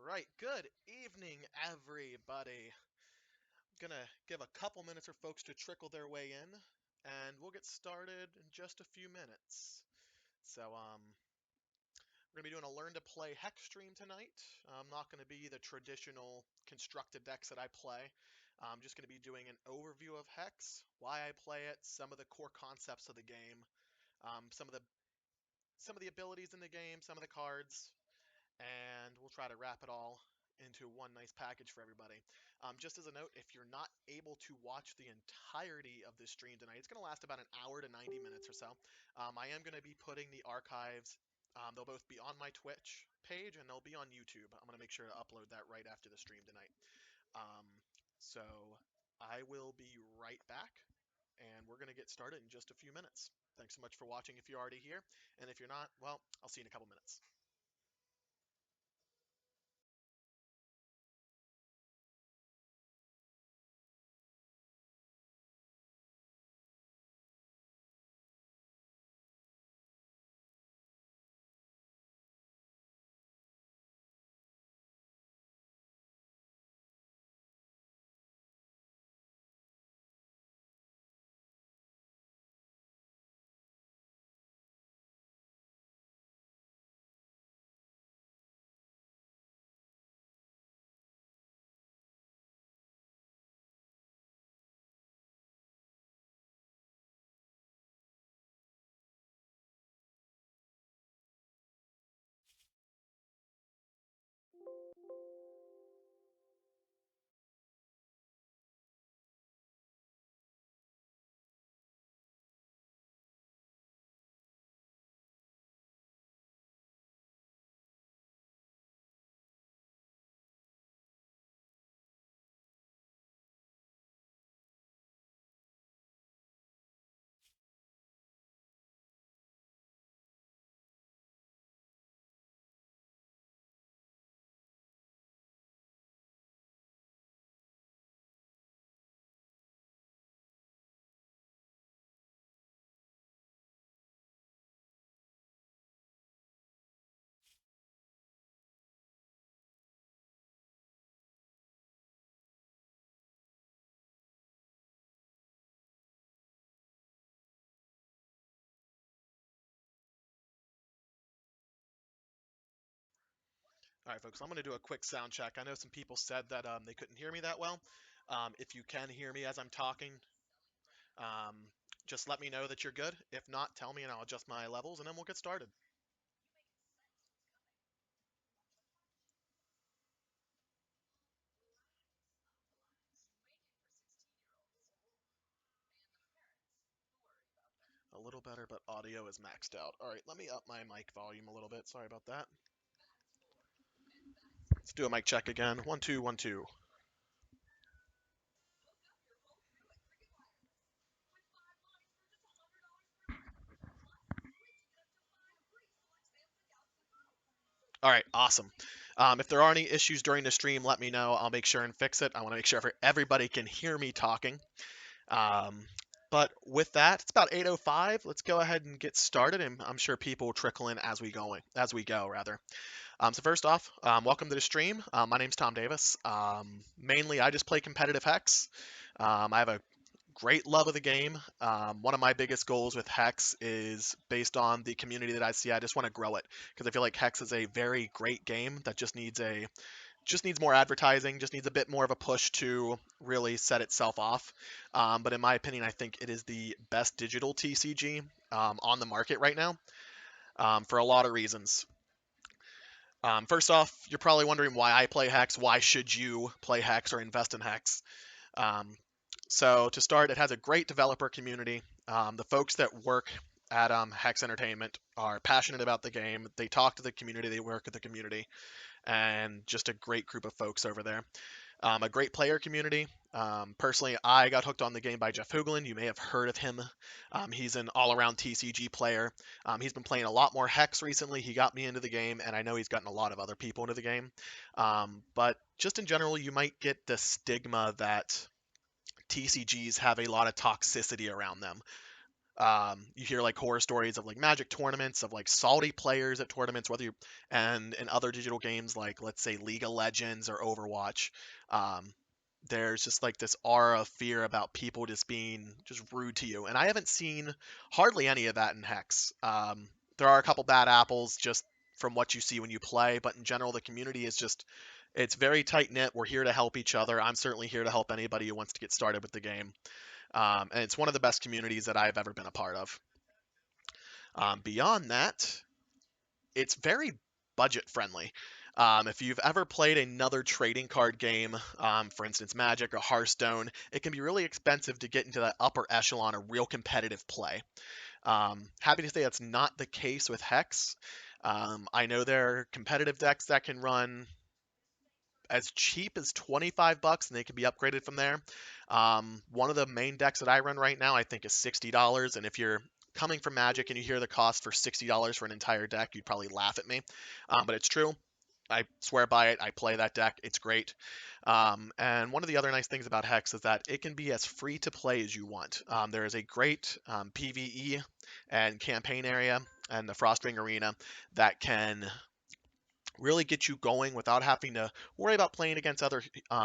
right, good evening, everybody. Gonna give a couple minutes for folks to trickle their way in, and we'll get started in just a few minutes. We're gonna be doing a learn to play Hex stream tonight. I'm not gonna be the traditional constructed decks that I play. I'm just gonna be doing an overview of Hex, why I play it, some of the core concepts of the game, some of the abilities in the game, some of the cards, and we'll try to wrap it all into one nice package for everybody. Just as a note, if you're not able to watch the entirety of this stream tonight, it's going to last about an hour to 90 minutes or so. I am going to be putting the archives. They'll both be on my Twitch page and they'll be on YouTube. I'm going to make sure to upload that right after the stream tonight. Um, so I will be right back, and we're going to get started in just a few minutes. Thanks so much for watching if you're already here, and if you're not, well, I'll see you in a couple minutes. All right, folks, I'm going to do a quick sound check. I know some people said that they couldn't hear me that well. If you can hear me as I'm talking, um, just let me know that you're good. If not, tell me and I'll adjust my levels and then we'll get started. A little better, but audio is maxed out. All right, let me up my mic volume a little bit. Sorry about that. Let's do a mic check again. 1, 2, 1, 2. All right, awesome. If there are any issues during the stream, let me know. I'll make sure and fix it. I want to make sure everybody can hear me talking. But with that, it's about 8:05. Let's go ahead and get started, and I'm sure people will trickle in as we go rather. So first off, welcome to the stream. My name's Tom Davis. Mainly, I just play competitive Hex. I have a great love of the game. One of my biggest goals with Hex is based on the community that I see. I just want to grow it because I feel like Hex is a very great game that just needs more advertising, just needs a bit more of a push to really set itself off. But in my opinion, I think it is the best digital TCG on the market right now for a lot of reasons. First off, you're probably wondering why I play Hex. Why should you play Hex or invest in Hex? Um, so to start, it has a great developer community. The folks that work at Hex Entertainment are passionate about the game. They talk to the community, they work with the community, and just a great group of folks over there. A great player community. Personally, I got hooked on the game by Jeff Hooglin. You may have heard of him. He's an all-around TCG player. He's been playing a lot more Hex recently. He got me into the game, and I know he's gotten a lot of other people into the game. But just in general, you might get the stigma that TCGs have a lot of toxicity around them. You hear like horror stories of like Magic tournaments, of like salty players at tournaments, whether you and in other digital games like let's say League of Legends or Overwatch. Um, there's just like this aura of fear about people just being just rude to you, and I haven't seen hardly any of that in Hex. There are a couple bad apples just from what you see when you play, but in general, the community is just it's very tight knit. We're here to help each other. I'm certainly here to help anybody who wants to get started with the game. And it's one of the best communities that I've ever been a part of. Beyond that, it's very budget friendly. If you've ever played another trading card game, for instance, Magic or Hearthstone, it can be really expensive to get into that upper echelon of real competitive play. Happy to say that's not the case with Hex. I know there are competitive decks that can run as cheap as 25 bucks and they can be upgraded from there. One of the main decks that I run right now I think is $60, and if you're coming from Magic and you hear the cost for $60 for an entire deck, you'd probably laugh at me. But it's true. I swear by it. I play that deck. It's great. And one of the other nice things about Hex is that it can be as free to play as you want. There is a great PvE and campaign area and the Frostring Arena that can really get you going without having to worry about playing against other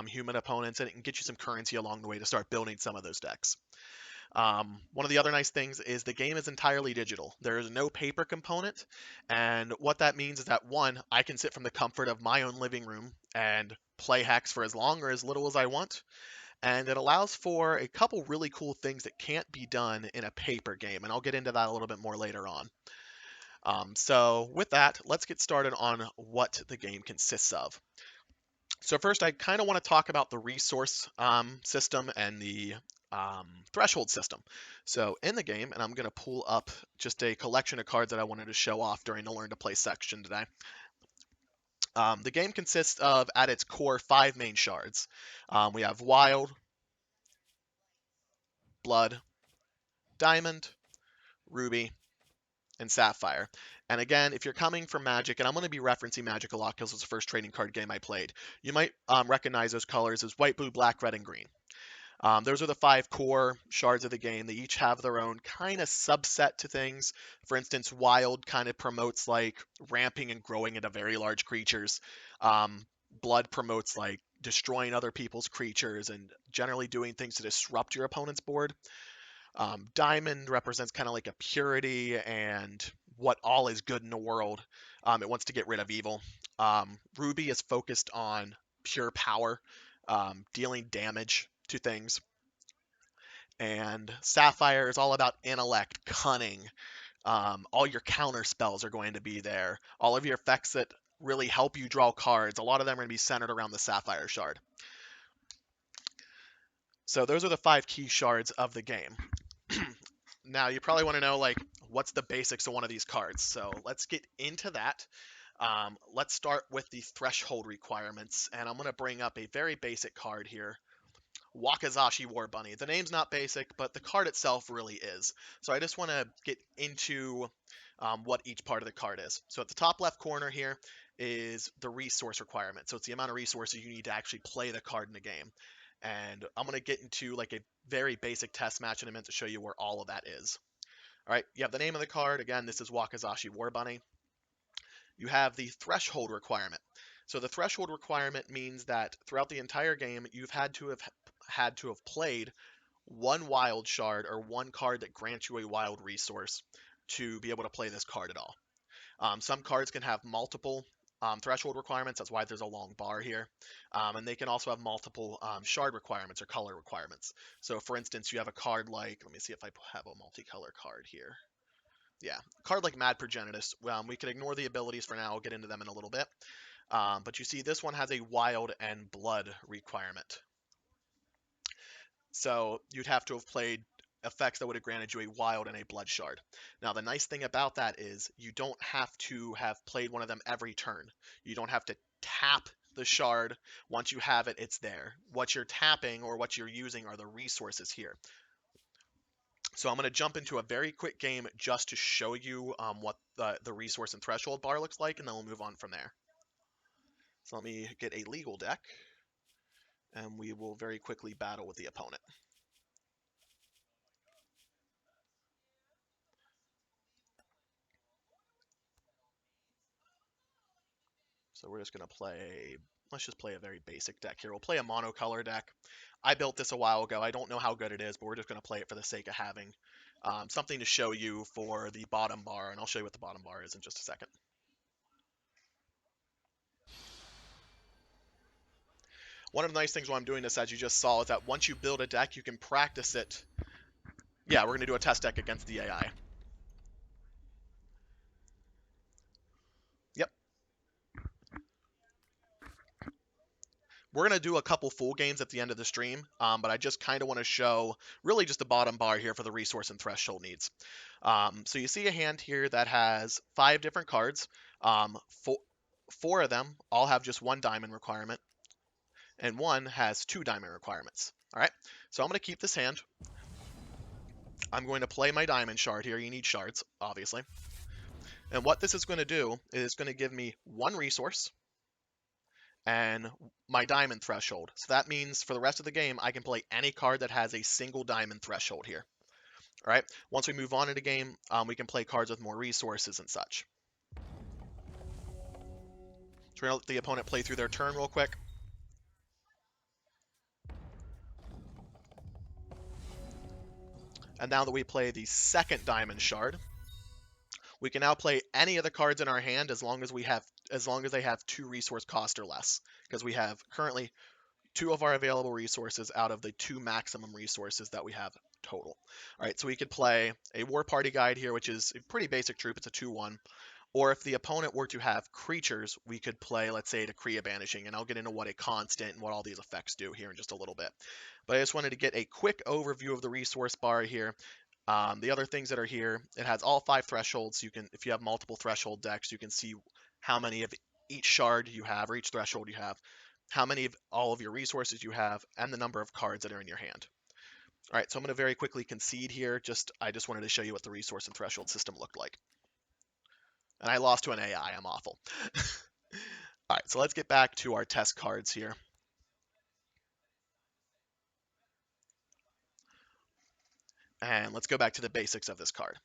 human opponents, and it can get you some currency along the way to start building some of those decks. One of the other nice things is the game is entirely digital. There is no paper component, and what that means is that one, I can sit from the comfort of my own living room and play Hex for as long or as little as I want, and it allows for a couple really cool things that can't be done in a paper game, and I'll get into that a little bit more later on. So with that, let's get started on what the game consists of. So first, I kind of want to talk about the resource system and the threshold system. So in the game, and I'm going to pull up just a collection of cards that I wanted to show off during the Learn to Play section today. The game consists of, at its core, 5 main shards. We have Wild, Blood, Diamond, Ruby, and Sapphire. And again, if you're coming from Magic, and I'm going to be referencing Magic a lot because it was the first trading card game I played, you might recognize those colors as white, blue, black, red, and green. Those are the 5 core shards of the game. They each have their own kind of subset to things. For instance, Wild kind of promotes like ramping and growing into very large creatures. Blood promotes like destroying other people's creatures and generally doing things to disrupt your opponent's board. Diamond represents kind of like a purity and what all is good in the world. It wants to get rid of evil. Ruby is focused on pure power, dealing damage to things. And Sapphire is all about intellect, cunning. All your counter spells are going to be there. All of your effects that really help you draw cards, a lot of them are going to be centered around the Sapphire shard. So those are the 5 key shards of the game. Now you probably want to know like what's the basics of one of these cards. So let's get into that. Let's start with the threshold requirements, and I'm going to bring up a very basic card here. Wakazashi War Bunny. The name's not basic, but the card itself really is. So I just want to get into what each part of the card is. So at the top left corner here is the resource requirement. So it's the amount of resources you need to actually play the card in the game. And I'm going to get into like a very basic test match in a minute to show you where all of that is. All right, you have the name of the card. Again, this is Wakazashi War Bunny. You have the threshold requirement. So the threshold requirement means that throughout the entire game, you've had to have played one wild shard or one card that grants you a wild resource to be able to play this card at all. Some cards can have multiple threshold requirements. That's why there's a long bar here. And they can also have multiple shard requirements or color requirements. So for instance, you have a card like, let me see if I have a multicolor card here. Yeah, a card like Mad Progenitus. We can ignore the abilities for now. I'll get into them in a little bit. But you see this one has a wild and blood requirement. So you'd have to have played effects that would have granted you a wild and a blood shard. Now the nice thing about that is you don't have to have played one of them every turn. You don't have to tap the shard. Once you have it, it's there. What you're tapping or what you're using are the resources here. So I'm going to jump into a very quick game just to show you what the resource and threshold bar looks like, and then we'll move on from there. So let me get a legal deck, and we will very quickly battle with the opponent. So we're just going to play, let's just play a very basic deck here. We'll play a monocolor deck. I built this a while ago. I don't know how good it is, but we're just going to play it for the sake of having something to show you for the bottom bar, and I'll show you what the bottom bar is in just a second. One of the nice things while I'm doing this, as you just saw, is that once you build a deck, you can practice it. Yeah, we're going to do a test deck against the AI. Yep. We're going to do a couple full games at the end of the stream, but I just kind of want to show really just the bottom bar here for the resource and threshold needs. So you see a hand here that has 5 different cards. Four of them all have just 1 diamond requirement, and 1 has 2 diamond requirements. All right, so I'm going to keep this hand. I'm going to play my diamond shard here. You need shards, obviously. And what this is going to do is going to give me 1 resource and my diamond threshold. So that means for the rest of the game, I can play any card that has a single diamond threshold here. All right. Once we move on in the game, we can play cards with more resources and such. So we're going to let the opponent play through their turn real quick. And now that we play the second diamond shard, we can now play any of the cards in our hand as long as they have 2 resource cost or less, because we have currently 2 of our available resources out of the 2 maximum resources that we have total. All right, so we could play a War Party Guide here, which is a pretty basic troop. It's a 2/1. Or if the opponent were to have creatures, we could play, let's say, Decree Banishing, and I'll get into what a constant and what all these effects do here in just a little bit. But I just wanted to get a quick overview of the resource bar here. The other things that are here, it has all 5 thresholds. You can, if you have multiple threshold decks, you can see how many of each shard you have, or each threshold you have, how many of all of your resources you have, and the number of cards that are in your hand. All right, so I'm going to very quickly concede here. I just wanted to show you what the resource and threshold system looked like. And I lost to an AI. I'm awful. All right, so let's get back to our test cards here. And let's go back to the basics of this card.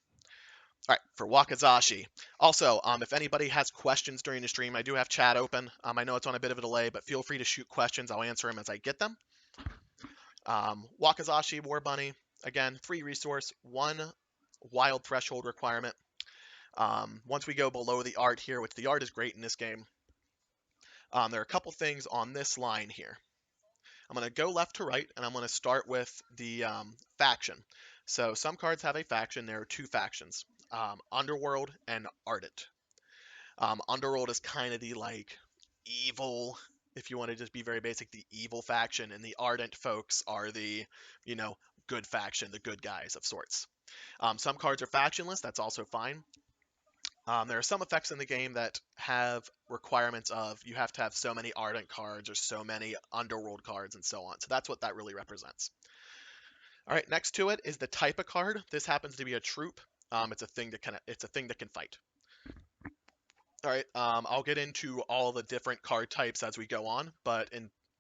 All right, for Wakizashi. Also, if anybody has questions during the stream, I do have chat open. I know it's on a bit of a delay, but feel free to shoot questions. I'll answer them as I get them. Wakizashi War Bunny, again, 3 resource, 1 wild threshold requirement. Once we go below the art here, which the art is great in this game, there are a couple things on this line here. I'm going to go left to right, and I'm going to start with the faction. So some cards have a faction. There are 2 factions, Underworld and Ardent. Underworld is kind of the like evil, if you want to just be very basic, the evil faction, and the Ardent folks are the, good faction, the good guys of sorts. Some cards are factionless. That's also fine. There are some effects in the game that have requirements of you have to have so many Ardent cards or so many Underworld cards and so on. So that's what that really represents. All right, next to it is the type of card. This happens to be a troop. It's a thing that can fight. All right, I'll get into all the different card types as we go on, but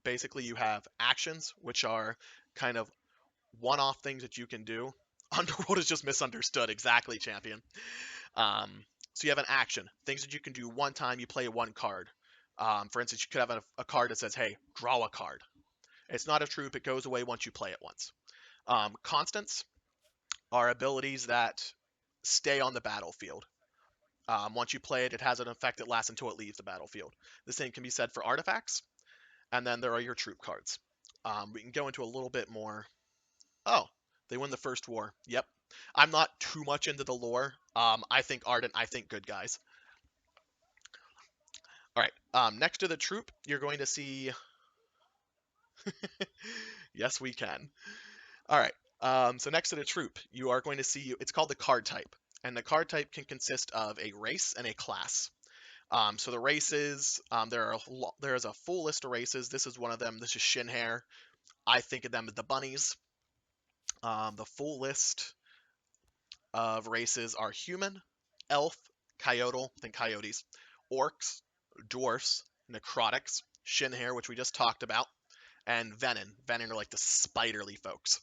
basically you have actions, which are kind of one-off things that you can do. Underworld is just misunderstood. Exactly, champion. So you have an action, things that you can do one time. You play 1 card. For instance, you could have a card that says, "Hey, draw a card." It's not a troop. It goes away once you play it once. Constants are abilities that stay on the battlefield. Once you play it, it has an effect that lasts until it leaves the battlefield. The same can be said for artifacts. And then there are your troop cards. We can go into a little bit more. Oh, they win the first war. Yep. I'm not too much into the lore. I think Ardent, I think good guys. All right. Next to the troop, you're going to see. Yes, we can. All right. So next to the troop, you are going to see. It's called the card type, and the card type can consist of a race and a class. So the races, there is a full list of races. This is one of them. This is Shinhair. I think of them as the bunnies. The full list of races are human, elf, coyote, then coyotes, orcs, dwarfs, necrotics, Shinhair, which we just talked about, and Venom. Venom are like the spiderly folks.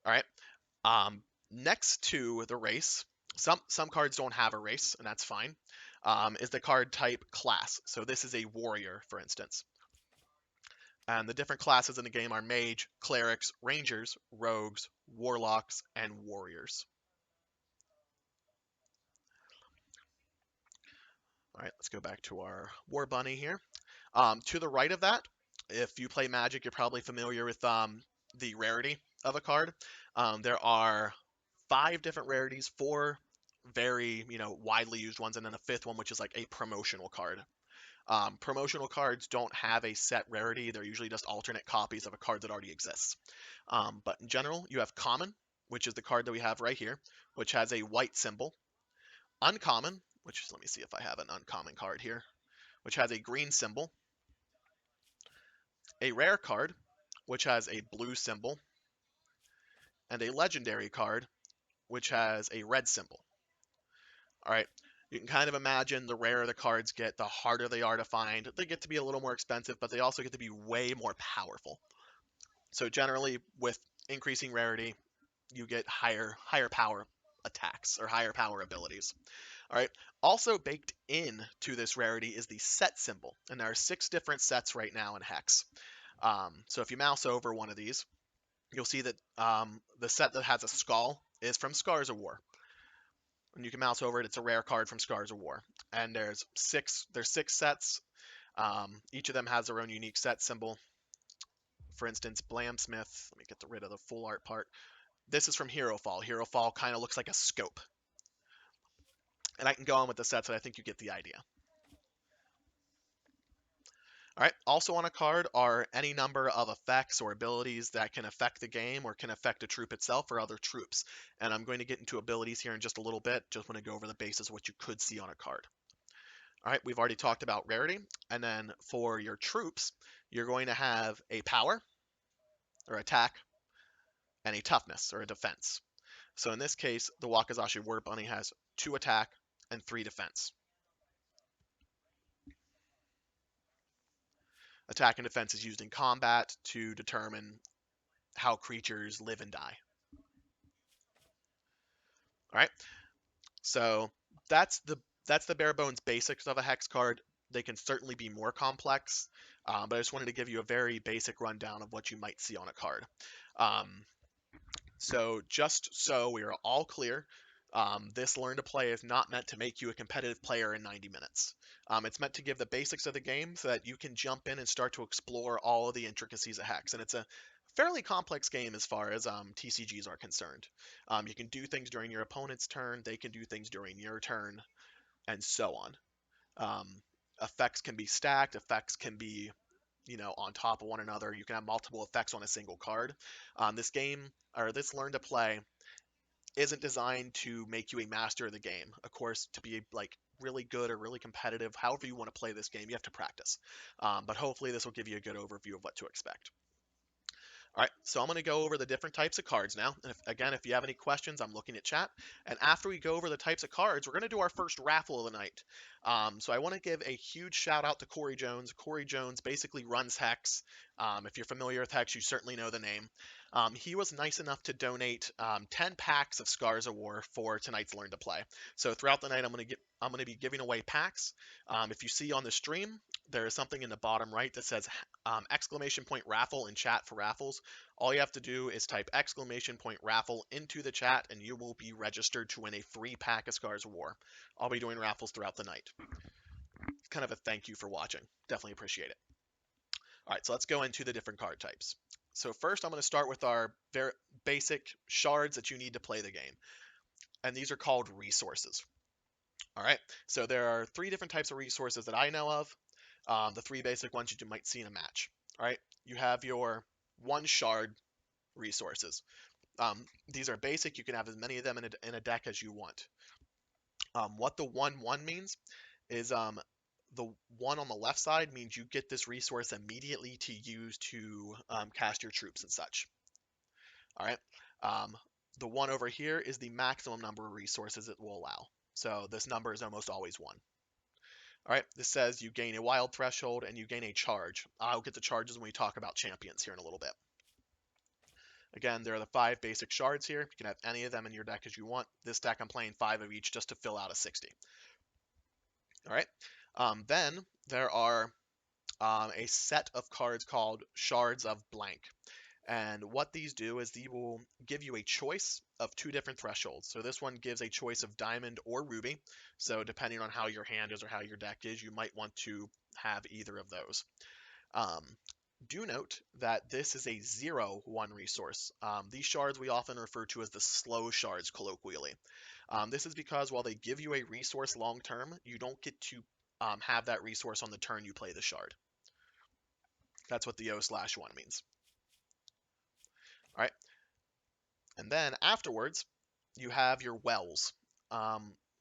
All right. Next to the race, some cards don't have a race, and that's fine. Is the card type class. So this is a warrior, for instance. And the different classes in the game are mage, clerics, rangers, rogues, warlocks, and warriors. All right, let's go back to our war bunny here. To the right of that, if you play Magic, you're probably familiar with the rarity of a card. There are 5 different rarities, 4 very widely used ones, and then a 5th one, which is like a promotional card. Promotional cards don't have a set rarity; they're usually just alternate copies of a card that already exists. But in general, you have common, which is the card that we have right here, which has a white symbol. Uncommon, which let me see if I have an uncommon card here, which has a green symbol. A rare card, which has a blue symbol. And a legendary card, which has a red symbol. All right, you can kind of imagine the rarer the cards get, the harder they are to find. They get to be a little more expensive, but they also get to be way more powerful. So generally, with increasing rarity, you get higher power attacks or higher power abilities. All right. Also baked in to this rarity is the set symbol, and there are 6 different sets right now in Hex. So if you mouse over one of these, you'll see that the set that has a skull is from Scars of War. When you can mouse over it, it's a rare card from Scars of War. And there's 6 sets. Each of them has their own unique set symbol. For instance, Blamsmith. Let me get rid of the full art part. This is from Hero Fall. Hero Fall kind of looks like a scope. And I can go on with the sets, but I think you get the idea. All right. Also on a card are any number of effects or abilities that can affect the game or can affect a troop itself or other troops. And I'm going to get into abilities here in just a little bit. Just want to go over the basis of what you could see on a card. All right. We've already talked about rarity. And then for your troops, you're going to have a power or attack and a toughness or a defense. So in this case, the Wakizashi War Bunny has 2 attack and 3 defense. Attack and defense is used in combat to determine how creatures live and die. All right, so that's the bare bones basics of a hex card. They can certainly be more complex, but I just wanted to give you a very basic rundown of what you might see on a card. So just so we are all clear, this Learn to Play is not meant to make you a competitive player in 90 minutes. It's meant to give the basics of the game so that you can jump in and start to explore all of the intricacies of Hex. And it's a fairly complex game as far as TCGs are concerned. You can do things during your opponent's turn, they can do things during your turn, and so on. Effects can be stacked, effects can be on top of one another. You can have multiple effects on a single card. This game, or this Learn to Play, isn't designed to make you a master of the game. Of course, to be like really good or really competitive, however you want to play this game, you have to practice. But hopefully this will give you a good overview of what to expect. All right, so I'm going to go over the different types of cards now. And if you have any questions, I'm looking at chat. And after we go over the types of cards, we're going to do our first raffle of the night. So I want to give a huge shout out to Corey Jones. Corey Jones basically runs Hex. If you're familiar with Hex, you certainly know the name. He was nice enough to donate 10 packs of Scars of War for tonight's Learn to Play. So throughout the night, I'm going to be giving away packs. If you see on the stream, there is something in the bottom right that says exclamation point raffle in chat for raffles. All you have to do is type exclamation point raffle into the chat and you will be registered to win a free pack of Scars of War. I'll be doing raffles throughout the night. It's kind of a thank you for watching. Definitely appreciate it. All right, so let's go into the different card types. So first I'm going to start with our very basic shards that you need to play the game. And these are called resources. All right, so there are 3 different types of resources that I know of. The 3 basic ones you might see in a match. All right, you have your 1 shard resources. These are basic. You can have as many of them in a deck as you want. What the 1/1 means is the 1 on the left side means you get this resource immediately to use to cast your troops and such. All right. The 1 over here is the maximum number of resources it will allow. So this number is almost always 1. All right, this says you gain a wild threshold and you gain a charge. I'll get the charges when we talk about champions here in a little bit. Again, there are the 5 basic shards here. You can have any of them in your deck as you want. This deck, I'm playing 5 of each just to fill out a 60. All right. Then there are a set of cards called Shards of Blank. And what these do is they will give you a choice of 2 different thresholds. So this one gives a choice of diamond or ruby. So depending on how your hand is or how your deck is, you might want to have either of those. Um, do note that this is a 0/1 resource. These shards we often refer to as the slow shards colloquially. This is because while they give you a resource long term, you don't get to have that resource on the turn you play the shard. That's what the 0/1 means. All right. And then afterwards, you have your wells.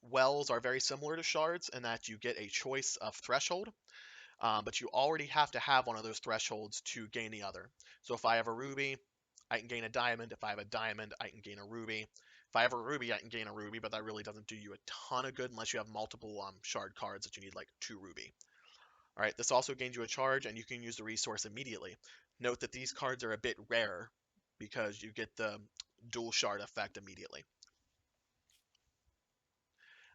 Wells are very similar to shards in that you get a choice of threshold, but you already have to have one of those thresholds to gain the other. So if I have a ruby, I can gain a diamond. If I have a diamond, I can gain a ruby. If I have a ruby, I can gain a ruby, but that really doesn't do you a ton of good unless you have multiple shard cards that you need like 2 ruby. All right, this also gains you a charge, and you can use the resource immediately. Note that these cards are a bit rare because you get the dual shard effect immediately.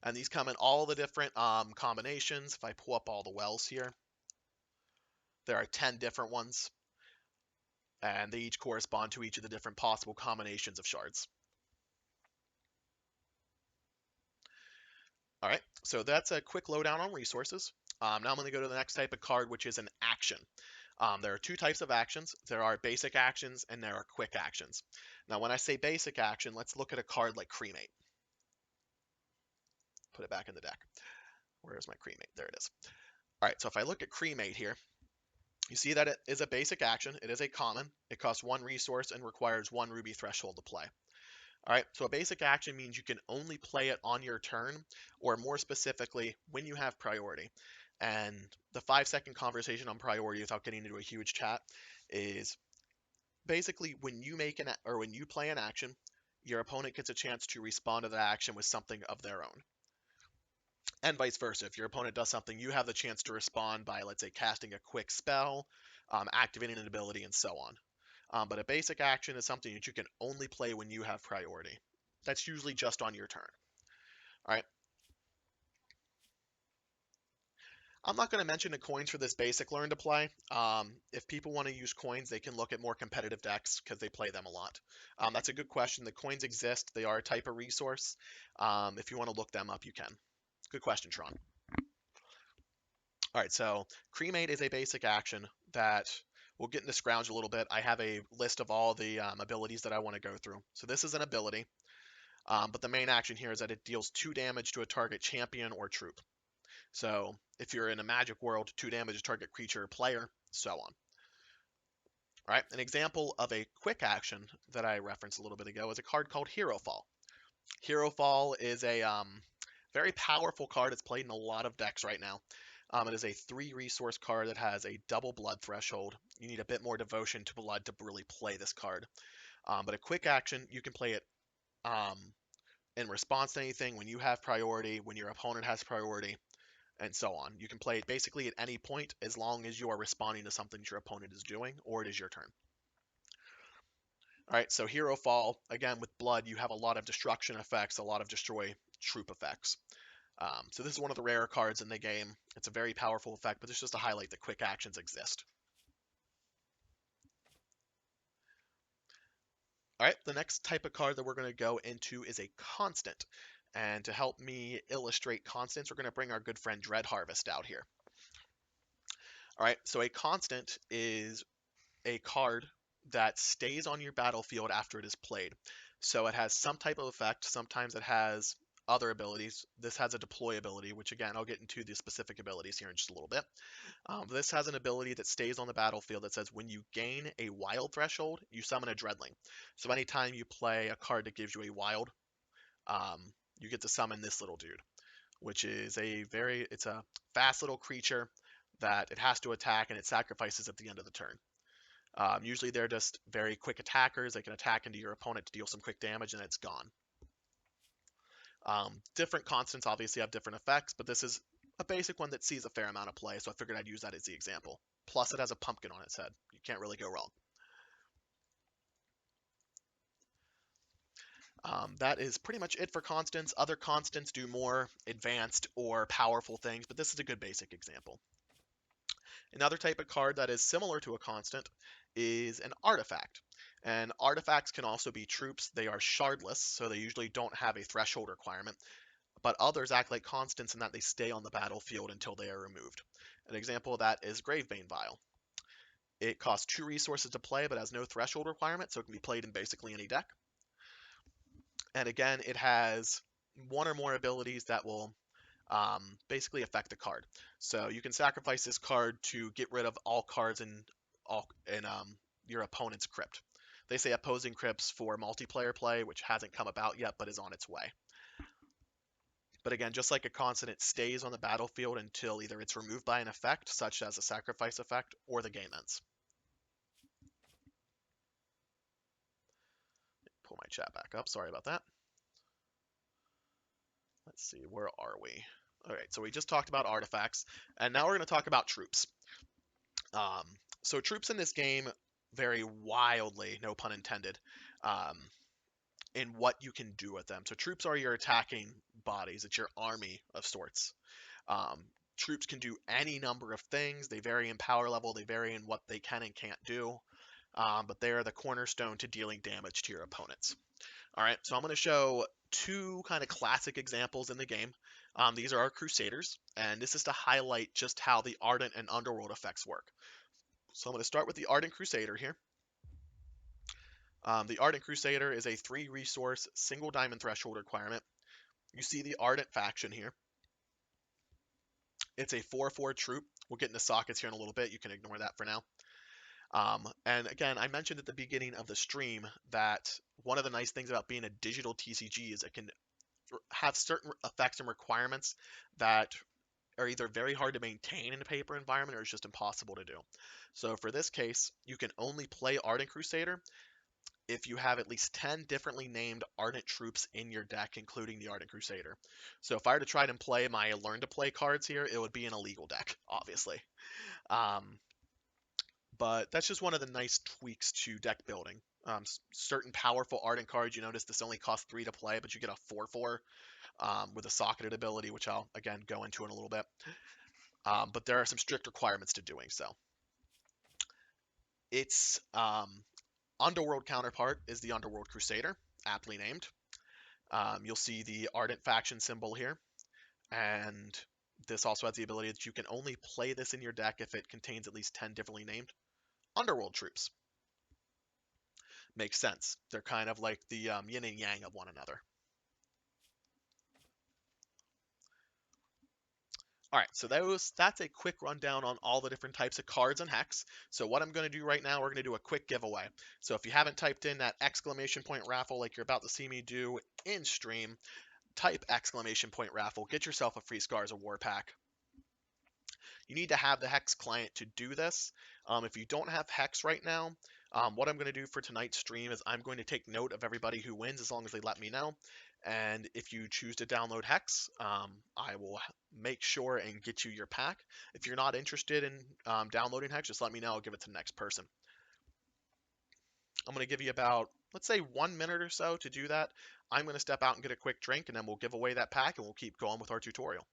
And these come in all the different combinations. If I pull up all the wells here, there are 10 different ones, and they each correspond to each of the different possible combinations of shards. All right, so that's a quick lowdown on resources. Now I'm going to go to the next type of card, which is an action. There are 2 types of actions. There are basic actions and there are quick actions. Now, when I say basic action, let's look at a card like Cremate. Put it back in the deck. Where's my Cremate? There it is. All right, so if I look at Cremate here, you see that it is a basic action. It is a common. It costs 1 resource and requires 1 ruby threshold to play. All right, so a basic action means you can only play it on your turn, or more specifically, when you have priority. And the 5-second conversation on priority without getting into a huge chat is basically when you when you play an action, your opponent gets a chance to respond to that action with something of their own. And vice versa. If your opponent does something, you have the chance to respond by, let's say, casting a quick spell, activating an ability, and so on. But a basic action is something that you can only play when you have priority. That's usually just on your turn. All right. I'm not going to mention the coins for this basic learn to play. If people want to use coins, they can look at more competitive decks because they play them a lot. That's a good question. The coins exist. They are a type of resource. If you want to look them up, you can. Good question, Tron. All right, so Cremate is a basic action that we'll get into Scrounge a little bit. I have a list of all the abilities that I want to go through. So this is an ability, but the main action here is that it deals 2 damage to a target champion or troop. So if you're in a magic world, 2 damage to target creature or player, so on. All right, an example of a quick action that I referenced a little bit ago is a card called Hero Fall. Hero Fall is a very powerful card. It's played in a lot of decks right now. It is a 3 resource card that has a double blood threshold. You need a bit more devotion to blood to really play this card. But a quick action, you can play it in response to anything when you have priority, when your opponent has priority, and so on. You can play it basically at any point as long as you are responding to something your opponent is doing or it is your turn. All right, so Hero Fall, again, with blood, you have a lot of destruction effects, a lot of destroy troop effects. So this is one of the rarer cards in the game. It's a very powerful effect, but it's just to highlight that quick actions exist. All right, the next type of card that we're going to go into is a constant. And to help me illustrate constants, we're going to bring our good friend Dread Harvest out here. All right, so a constant is a card that stays on your battlefield after it is played. So it has some type of effect. Sometimes it has other abilities. This has a deploy ability, which again, I'll get into the specific abilities here in just a little bit. This has an ability that stays on the battlefield that says when you gain a wild threshold, you summon a Dreadling. So anytime you play a card that gives you a wild, you get to summon this little dude, which is it's a fast little creature that it has to attack and it sacrifices at the end of the turn. Usually they're just very quick attackers. They can attack into your opponent to deal some quick damage and it's gone. Different constants obviously have different effects, but this is a basic one that sees a fair amount of play, so I figured I'd use that as the example. Plus it has a pumpkin on its head. You can't really go wrong. That is pretty much it for constants. Other constants do more advanced or powerful things, but this is a good basic example. Another type of card that is similar to a constant is an artifact. And artifacts can also be troops. They are shardless, so they usually don't have a threshold requirement, but others act like constants in that they stay on the battlefield until they are removed. An example of that is Gravebane Vial. It costs 2 resources to play, but has no threshold requirement, so it can be played in basically any deck. And again, it has one or more abilities that will basically affect the card. So you can sacrifice this card to get rid of all cards in your opponent's crypt. They say opposing crypts for multiplayer play, which hasn't come about yet, but is on its way. But again, just like a constant, it stays on the battlefield until either it's removed by an effect, such as a sacrifice effect, or the game ends. Pull my chat back up. Sorry about that. Let's see, where are we? All right, so we just talked about artifacts, and now we're going to talk about troops. Um, so troops in this game vary wildly, no pun intended, um, in what you can do with them. So troops are your attacking bodies. It's your army of sorts. Um, Troops can do any number of things. They vary in power level. They vary in what they can and can't do. But they are the cornerstone to dealing damage to your opponents. All right, so I'm going to show 2 kind of classic examples in the game. These are our Crusaders, and this is to highlight just how the Ardent and Underworld effects work. So I'm going to start with the Ardent Crusader here. The Ardent Crusader is a 3 resource, single diamond threshold requirement. You see the Ardent faction here. It's a 4/4 troop. We'll get into sockets here in a little bit. You can ignore that for now. And again, I mentioned at the beginning of the stream that one of the nice things about being a digital TCG is it can have certain effects and requirements that are either very hard to maintain in a paper environment or it's just impossible to do. So for this case, you can only play Ardent Crusader if you have at least 10 differently named Ardent troops in your deck, including the Ardent Crusader. So if I were to try and play my Learn to Play cards here, it would be an illegal deck, obviously. Um, but that's just one of the nice tweaks to deck building. Certain powerful Ardent cards, you notice this only costs 3 to play, but you get a 4/4 with a socketed ability, which I'll, again, go into in a little bit. But there are some strict requirements to doing so. Its Underworld counterpart is the Underworld Crusader, aptly named. You'll see the Ardent faction symbol here, and this also has the ability that you can only play this in your deck if it contains at least 10 differently named Underworld troops. Makes sense. They're kind of like the yin and yang of one another. All right, so that's a quick rundown on all the different types of cards in Hex. So what I'm going to do right now, we're going to do a quick giveaway. So if you haven't typed in that exclamation point raffle like you're about to see me do in stream, type exclamation point raffle, get yourself a free Scars of War pack. You need to have the Hex client to do this. If you don't have Hex right now, what I'm going to do for tonight's stream is I'm going to take note of everybody who wins as long as they let me know. And if you choose to download Hex, I will make sure and get you your pack. If you're not interested in downloading Hex, just let me know. I'll give it to the next person. I'm going to give you about, let's say, 1 minute or so to do that. I'm going to step out and get a quick drink, and then we'll give away that pack, and we'll keep going with our tutorial.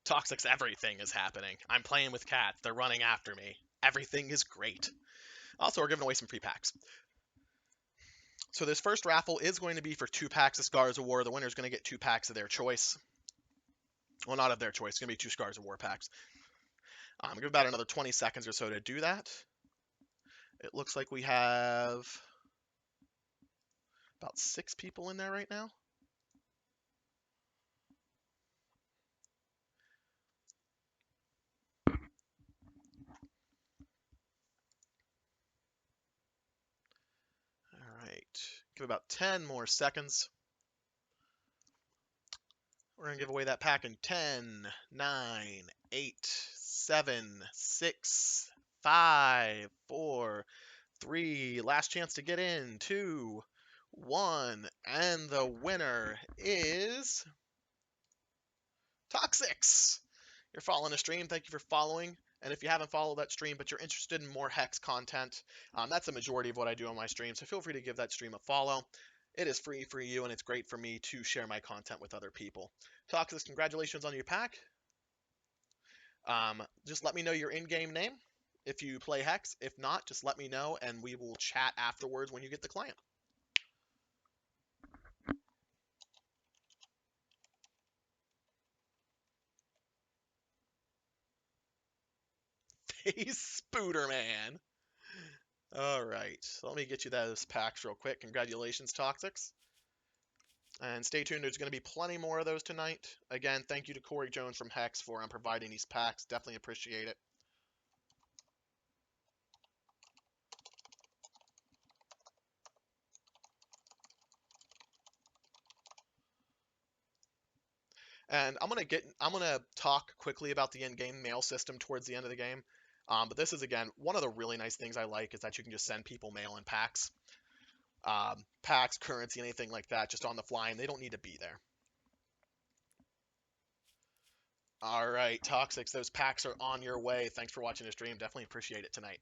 Toxic's everything is happening. I'm playing with cats. They're running after me. Everything is great. Also, we're giving away some free packs. So this first raffle is going to be for 2 packs of Scars of War. The winner is going to get 2 packs of their choice. Well, not of their choice. It's going to be 2 Scars of War packs. Give about another 20 seconds or so to do that. It looks like we have about 6 people in there right now. All right, give about 10 more seconds. We're going to give away that pack in 10, 9, 8, 7, 6, 5, 4, 3. Last chance to get in. 2, 1. And the winner is Toxics. You're following the stream. Thank you for following. And if you haven't followed that stream, but you're interested in more Hex content, that's the majority of what I do on my stream. So feel free to give that stream a follow. It is free for you, and it's great for me to share my content with other people. Toxics, congratulations on your pack. Just let me know your in-game name if you play Hex. If not, just let me know, and we will chat afterwards when you get the client. Face Spooderman. All right, so let me get you those packs real quick. Congratulations, Toxics. And stay tuned, there's going to be plenty more of those tonight. Again, thank you to Corey Jones from Hex for providing these packs. Definitely appreciate it. And I'm gonna talk quickly about the in-game mail system towards the end of the game. But this is again one of the really nice things I like is that you can just send people mail in packs, packs, currency, anything like that, just on the fly, and they don't need to be there. All right, Toxics, those packs are on your way. Thanks for watching the stream. Definitely appreciate it tonight.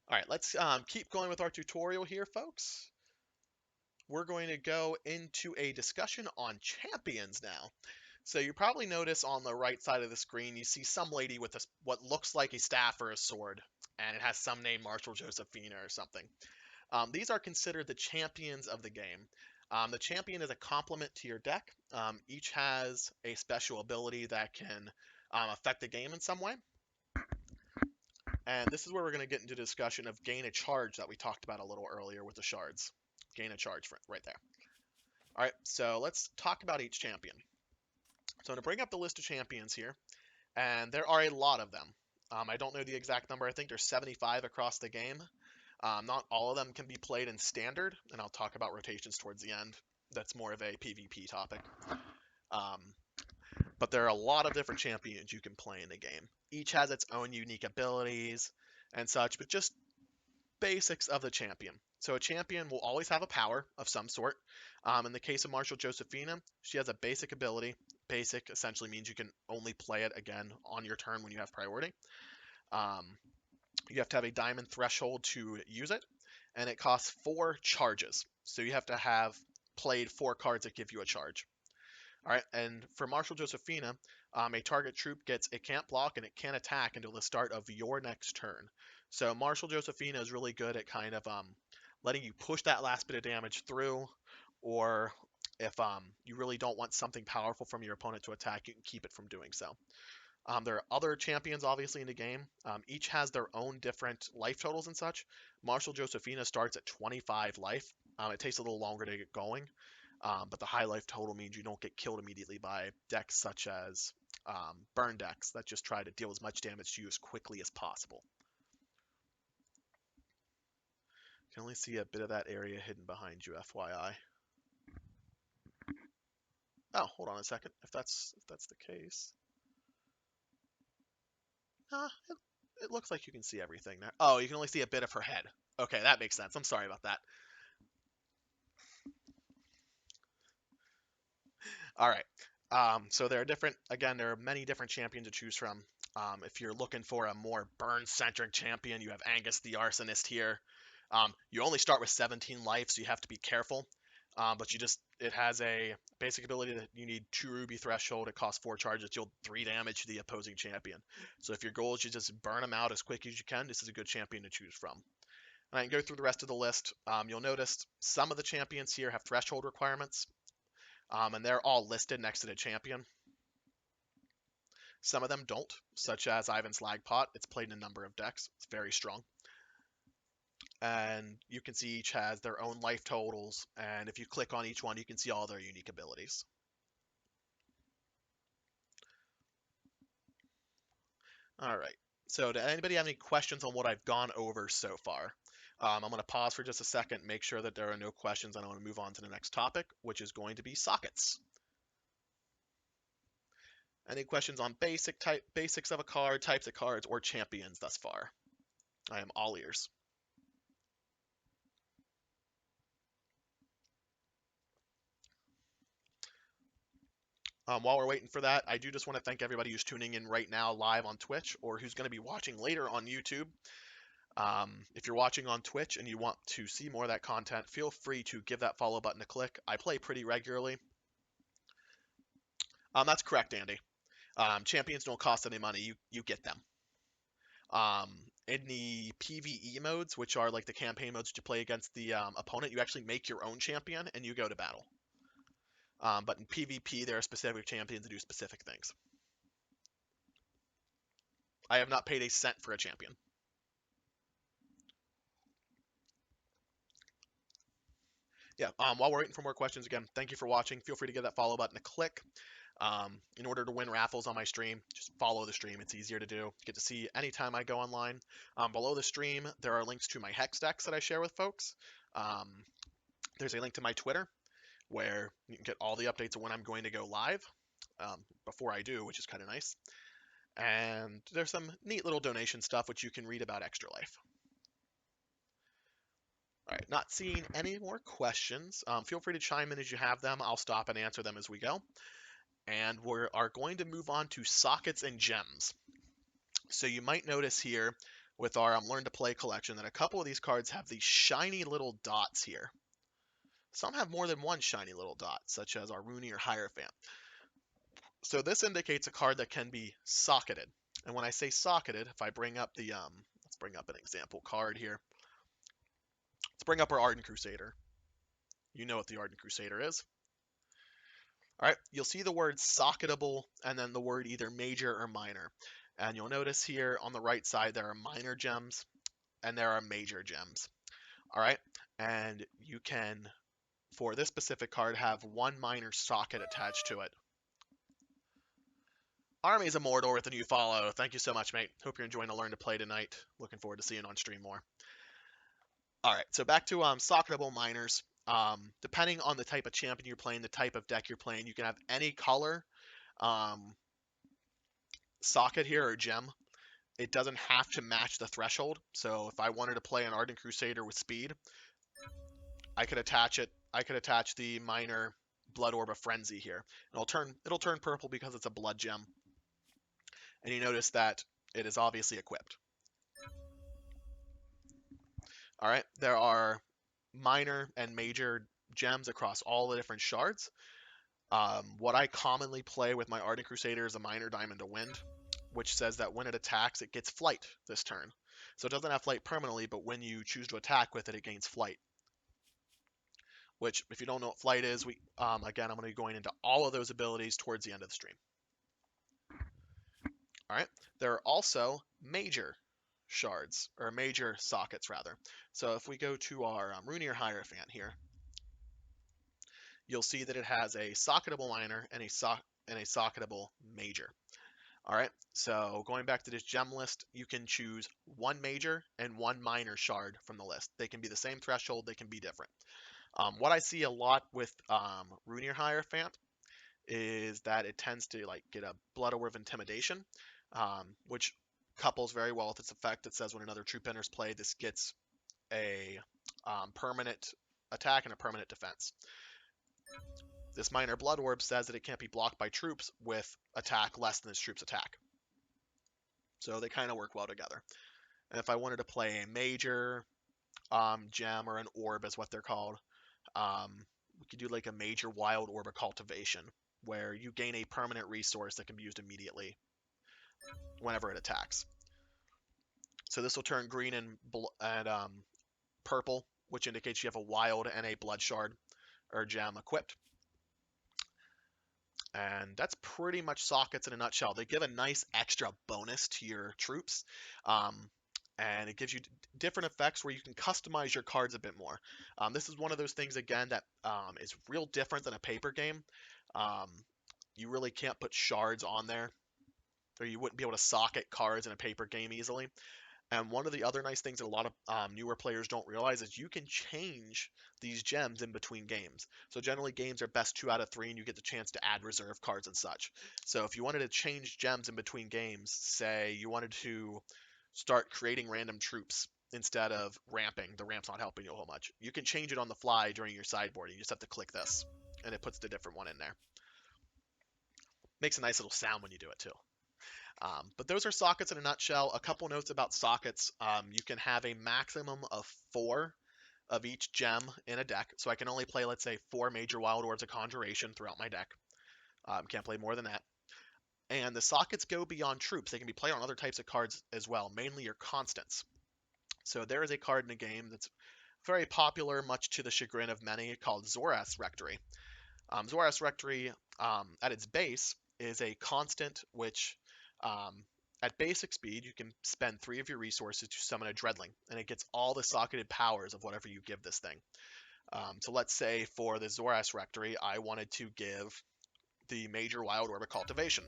All right, let's keep going with our tutorial here, folks. We're going to go into a discussion on champions now. So you probably notice on the right side of the screen, you see some lady with what looks like a staff or a sword, and it has some name, Marshal Josephina or something. These are considered the champions of the game. The champion is a complement to your deck. Each has a special ability that can affect the game in some way. And this is where we're going to get into discussion of gain a charge that we talked about a little earlier with the shards. Gain a charge right there. All right, so let's talk about each champion. So I'm going to bring up the list of champions here, and there are a lot of them. I don't know the exact number. I think there's 75 across the game. Not all of them can be played in standard, and I'll talk about rotations towards the end. That's more of a PvP topic. But there are a lot of different champions you can play in the game. Each has its own unique abilities and such, but just basics of the champion. So a champion will always have a power of some sort. In the case of Marshal Josephina, she has a basic ability. Basic essentially means you can only play it again on your turn when you have priority. You have to have a diamond threshold to use it, and it costs 4 charges. So you have to have played 4 cards that give you a charge. All right, and for Marshal Josephina, a target troop it can't block and it can't attack until the start of your next turn. So Marshal Josephina is really good at kind of letting you push that last bit of damage through, or if you really don't want something powerful from your opponent to attack, you can keep it from doing so. There are other champions, obviously, in the game. Each has their own different life totals and such. Marshal Josephina starts at 25 life. It takes a little longer to get going, but the high life total means you don't get killed immediately by decks such as burn decks that just try to deal as much damage to you as quickly as possible. You can only see a bit of that area hidden behind you, FYI. Oh, hold on a second. If that's the case. It looks like you can see everything there. Oh, you can only see a bit of her head. Okay, that makes sense. I'm sorry about that. All right. So there are many different champions to choose from. If you're looking for a more burn-centric champion, you have Angus the Arsonist here. You only start with 17 life, so you have to be careful. But it has a basic ability that you need 2 ruby threshold. It costs 4 charges. You'll 3 damage to the opposing champion. So if your goal is to just burn them out as quick as you can, this is a good champion to choose from. And I can go through the rest of the list. You'll notice some of the champions here have threshold requirements. And they're all listed next to the champion. Some of them don't, such as Ivan's Lagpot. It's played in a number of decks. It's very strong. And you can see each has their own life totals, and if you click on each one, you can see all their unique abilities. All right. So, does anybody have any questions on what I've gone over so far? I'm going to pause for just a second, make sure that there are no questions, and I want to move on to the next topic, which is going to be sockets. Any questions on basics of a card, types of cards, or champions thus far? I am all ears. While we're waiting for that, I do just want to thank everybody who's tuning in right now live on Twitch or who's going to be watching later on YouTube. If you're watching on Twitch and you want to see more of that content, feel free to give that follow button a click. I play pretty regularly. That's correct, Andy. Champions don't cost any money. You get them. In the PvE modes, which are like the campaign modes to play against the opponent, you actually make your own champion and you go to battle. But in PvP, there are specific champions that do specific things. I have not paid a cent for a champion. Yeah, while we're waiting for more questions, again, thank you for watching. Feel free to give that follow button a click. In order to win raffles on my stream, just follow the stream. It's easier to do. You get to see anytime I go online. Below the stream, there are links to my Hex decks that I share with folks. There's a link to my Twitter where you can get all the updates of when I'm going to go live before I do, which is kind of nice. And there's some neat little donation stuff which you can read about Extra Life. All right, not seeing any more questions. Feel free to chime in as you have them. I'll stop and answer them as we go. And we are going to move on to sockets and gems. So you might notice here with our Learn to Play collection that a couple of these cards have these shiny little dots here. Some have more than one shiny little dot, such as our Rooney or Hierophant. So this indicates a card that can be socketed. And when I say socketed, if I bring up the, let's bring up an example card here. Let's bring up our Ardent Crusader. You know what the Ardent Crusader is. All right, you'll see the word socketable and then the word either major or minor. And you'll notice here on the right side there are minor gems and there are major gems. All right, and you can, for this specific card, have one minor socket attached to it. Armies of Mordor with a new follow. Thank you so much, mate. Hope you're enjoying the Learn to Play tonight. Looking forward to seeing on stream more. All right, so back to socketable minors. Depending on the type of champion you're playing, the type of deck you're playing, you can have any color socket here or gem. It doesn't have to match the threshold. So if I wanted to play an Ardent Crusader with speed, I could attach it. I could attach the minor Blood Orb of Frenzy here. And it'll turn purple because it's a blood gem. And you notice that it is obviously equipped. All right, there are minor and major gems across all the different shards. What I commonly play with my Ardent Crusader is a minor Diamond of Wind, which says that when it attacks, it gets flight this turn. So it doesn't have flight permanently, but when you choose to attack with it, it gains flight. Which, if you don't know what flight is, again, I'm going to be going into all of those abilities towards the end of the stream. All right, there are also major shards, or major sockets rather. So if we go to our Rooney or Hierophant here, you'll see that it has a socketable minor and a socketable major. All right, so going back to this gem list, you can choose one major and one minor shard from the list. They can be the same threshold, they can be different. What I see a lot with Rooney or Hierophant is that it tends to like get a Blood Orb of Intimidation, which couples very well with its effect. It says when another troop enters play, this gets a permanent attack and a permanent defense. This minor Blood Orb says that it can't be blocked by troops with attack less than its troops' attack. So they kind of work well together. And if I wanted to play a major gem or an orb is what they're called, we could do like a major wild orb of cultivation, where you gain a permanent resource that can be used immediately whenever it attacks. So this will turn green and purple, which indicates you have a wild and a blood shard or gem equipped. And that's pretty much sockets in a nutshell. They give a nice extra bonus to your troops. Um, and it gives you different effects where you can customize your cards a bit more. This is one of those things, again, that is real different than a paper game. Um, you really can't put shards on there, or you wouldn't be able to socket cards in a paper game easily. And one of the other nice things that a lot of newer players don't realize is you can change these gems in between games. So generally games are best 2 out of 3 and you get the chance to add reserve cards and such. So if you wanted to change gems in between games, say you wanted to start creating random troops instead of ramping, the ramp's not helping you a whole much. You can change it on the fly during your sideboard. You just have to click this and it puts the different one in there. Makes a nice little sound when you do it too. But those are sockets in a nutshell. A couple notes about sockets. You can have a maximum of 4 of each gem in a deck. So I can only play, let's say, 4 major Wild Orbs of Conjuration throughout my deck. Can't play more than that. And the sockets go beyond troops. They can be played on other types of cards as well, mainly your constants. So there is a card in the game that's very popular, much to the chagrin of many, called Zoras Rectory. Zoras Rectory, at its base, is a constant which, at basic speed, you can spend 3 of your resources to summon a Dreadling, and it gets all the socketed powers of whatever you give this thing. So let's say for the Zoras Rectory, I wanted to give the major Wild Orb of Cultivation.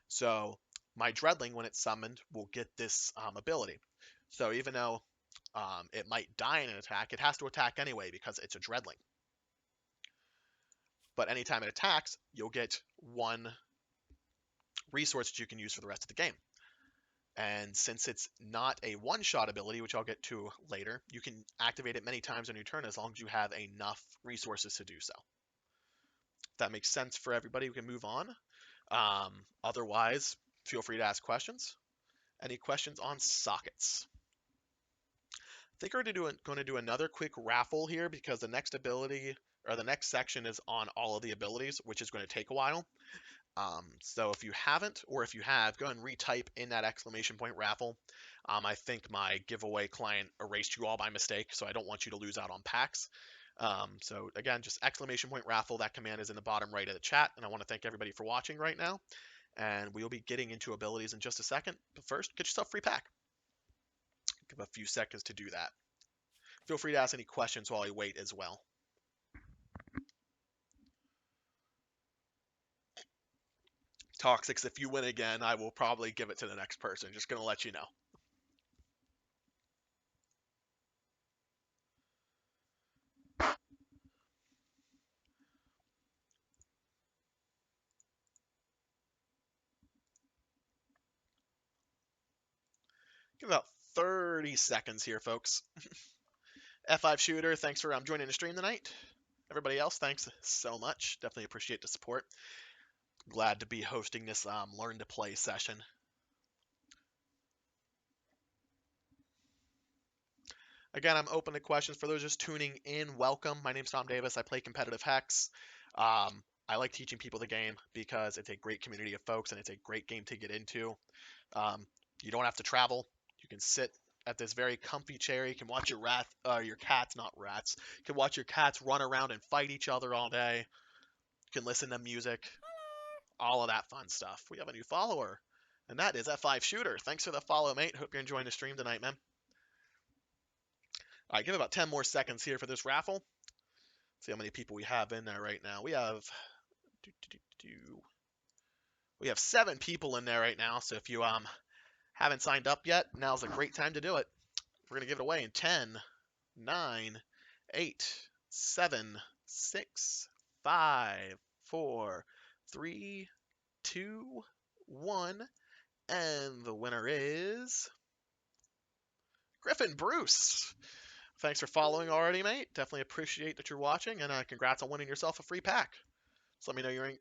So my Dreadling, when it's summoned, will get this ability. So even though it might die in an attack, it has to attack anyway because it's a Dreadling. But anytime it attacks, you'll get 1 resource that you can use for the rest of the game. And since it's not a one-shot ability, which I'll get to later, you can activate it many times on your turn as long as you have enough resources to do so. If that makes sense for everybody, we can move on. Otherwise, feel free to ask questions. Any questions on sockets? I think we're going to do another quick raffle here because the next ability, or the next section, is on all of the abilities, which is going to take a while. So if you haven't, or if you have, go ahead and retype in that exclamation point raffle. I think my giveaway client erased you all by mistake, so I don't want you to lose out on packs. So again, just exclamation point raffle. That command is in the bottom right of the chat, and I want to thank everybody for watching right now. And we'll be getting into abilities in just a second. But first, get yourself a free pack. Give a few seconds to do that. Feel free to ask any questions while I wait as well. Toxics, if you win again, I will probably give it to the next person. Just going to let you know. Give about 30 seconds here, folks. F5 Shooter, thanks for joining the stream tonight. Everybody else, thanks so much. Definitely appreciate the support. Glad to be hosting this Learn to Play session. Again, I'm open to questions. For those just tuning in, welcome. My name's Tom Davis. I play competitive Hex. I like teaching people the game because it's a great community of folks and it's a great game to get into. You don't have to travel. You can sit at this very comfy chair. You can watch your cats, not rats. You can watch your cats run around and fight each other all day. You can listen to music, all of that fun stuff. We have a new follower, and that is F5 Shooter. Thanks for the follow, mate. Hope you're enjoying the stream tonight, man. All right, give about 10 more seconds here for this raffle. See how many people we have in there right now. We have 7 people in there right now. So if you haven't signed up yet, now's a great time to do it. We're gonna give it away in 10, 9, 8, 7, 6, 5, 4, 3, 2, 1, and the winner is Griffin Bruce. Thanks for following already, mate. Definitely appreciate that you're watching, and congrats on winning yourself a free pack. So let me know your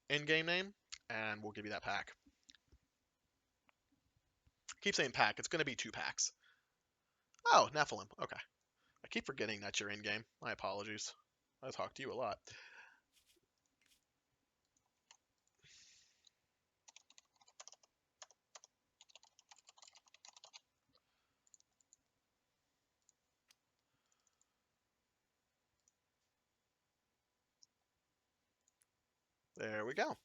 in-game name, and we'll give you that pack. Keep saying pack. It's going to be 2 packs. Oh, Nephilim. Okay. I keep forgetting that you're in-game. My apologies. I talk to you a lot. There we go.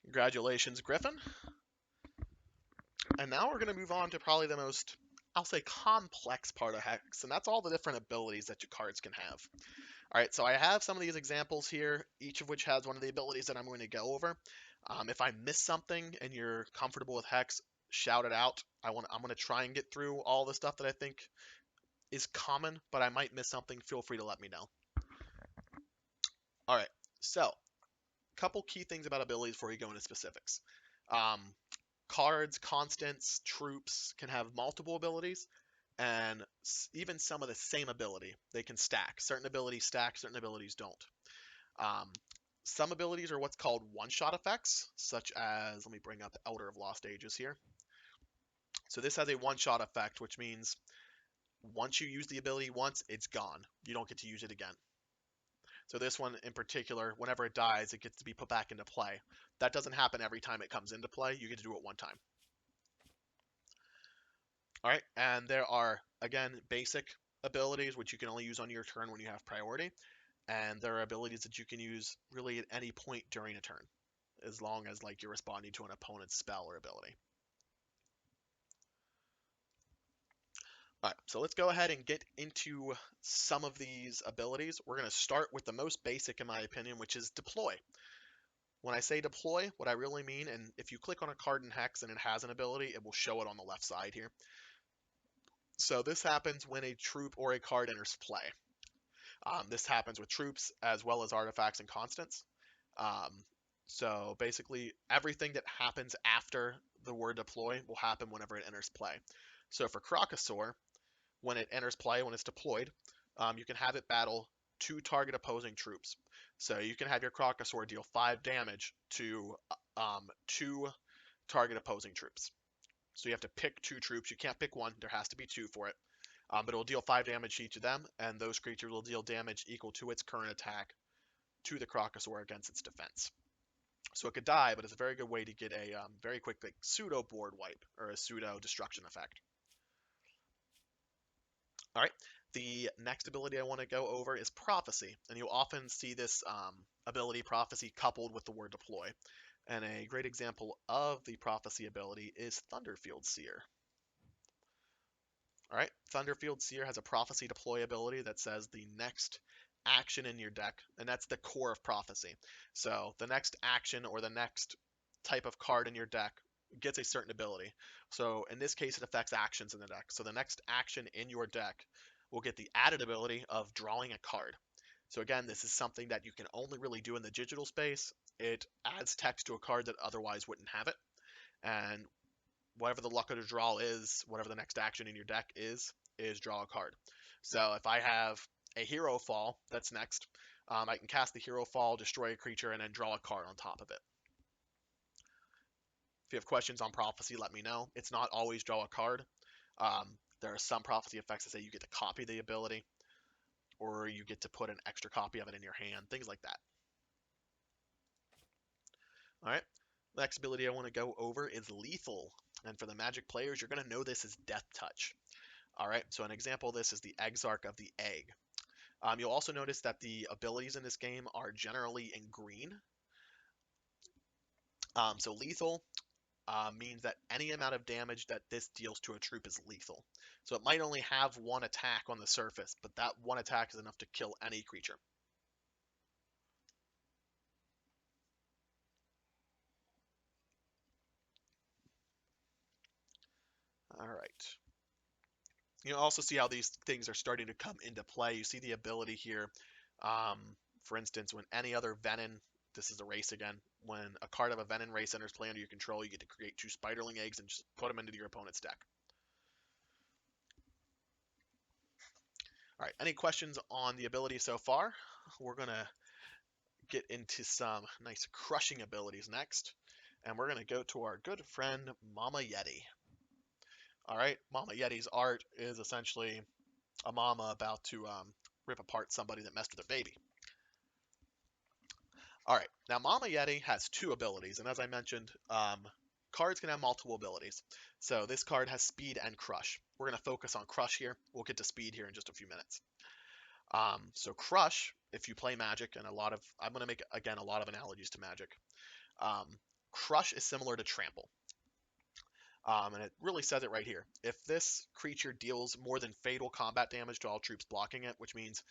Congratulations, Griffin. And now we're going to move on to probably the most, I'll say, complex part of Hex, and that's all the different abilities that your cards can have. All right, so I have some of these examples here, each of which has one of the abilities that I'm going to go over. If I miss something and you're comfortable with Hex, shout it out. I'm going to try and get through all the stuff that I think is common, but I might miss something. Feel free to let me know. All right, so a couple key things about abilities before we go into specifics. Um, Cards, constants, troops can have multiple abilities, and even some of the same ability. They can stack. Certain abilities stack, certain abilities don't. Um, some abilities are what's called one-shot effects, such as, let me bring up Elder of Lost Ages here. So this has a one-shot effect, which means once you use the ability once, it's gone. You don't get to use it again. So this one in particular, whenever it dies, it gets to be put back into play. That doesn't happen every time it comes into play. You get to do it one time. All right, and there are, again, basic abilities, which you can only use on your turn when you have priority. And there are abilities that you can use really at any point during a turn, as long as like you're responding to an opponent's spell or ability. All right, so let's go ahead and get into some of these abilities. We're going to start with the most basic, in my opinion, which is deploy. When I say deploy, what I really mean, and if you click on a card in Hex and it has an ability, it will show it on the left side here. So this happens when a troop or a card enters play. This happens with troops as well as artifacts and constants. Um, so basically, everything that happens after the word deploy will happen whenever it enters play. So for Crocosaur, when it enters play, when it's deployed, you can have it battle 2 target opposing troops. So you can have your Crocosaur deal 5 damage to 2 target opposing troops. So you have to pick 2 troops. You can't pick 1. There has to be 2 for it. But it will deal 5 damage to each of them, and those creatures will deal damage equal to its current attack to the Crocosaur against its defense. So it could die, but it's a very good way to get a very quick like, pseudo board wipe or a pseudo destruction effect. All right, the next ability I want to go over is Prophecy, and you'll often see this ability Prophecy coupled with the word deploy. And a great example of the Prophecy ability is Thunderfield Seer. All right, Thunderfield Seer has a Prophecy deploy ability that says the next action in your deck, and that's the core of Prophecy. So the next action or the next type of card in your deck gets a certain ability. So in this case, it affects actions in the deck. So the next action in your deck will get the added ability of drawing a card. So again, this is something that you can only really do in the digital space. It adds text to a card that otherwise wouldn't have it. And whatever the luck of the draw is, whatever the next action in your deck is draw a card. So if I have a Hero Fall that's next, I can cast the Hero Fall, destroy a creature, and then draw a card on top of it. If you have questions on Prophecy, let me know. It's not always draw a card. There are some Prophecy effects that say you get to copy the ability, or you get to put an extra copy of it in your hand, things like that. All right, the next ability I want to go over is Lethal. And for the Magic players, you're going to know this as Death Touch. All right, so an example of this is the Exarch of the Egg. You'll also notice that the abilities in this game are generally in green. So lethal means that any amount of damage that this deals to a troop is lethal. So it might only have one attack on the surface, but that one attack is enough to kill any creature. All right. You also see how these things are starting to come into play. You see the ability here. For instance, when any other Venom, this is a race again, when a card of a Venom race enters play under your control, you get to create 2 Spiderling eggs and just put them into your opponent's deck. All right, any questions on the ability so far? We're going to get into some nice crushing abilities next, and we're going to go to our good friend Mama Yeti. All right, Mama Yeti's art is essentially a mama about to rip apart somebody that messed with her baby. All right, now Mama Yeti has 2 abilities, and as I mentioned, cards can have multiple abilities. So this card has speed and crush. We're going to focus on crush here. We'll get to speed here in just a few minutes. So Crush, if you play Magic, and I'm going to make, again, a lot of analogies to Magic. Crush is similar to Trample. And it really says it right here. If this creature deals more than fatal combat damage to all troops blocking it, which means,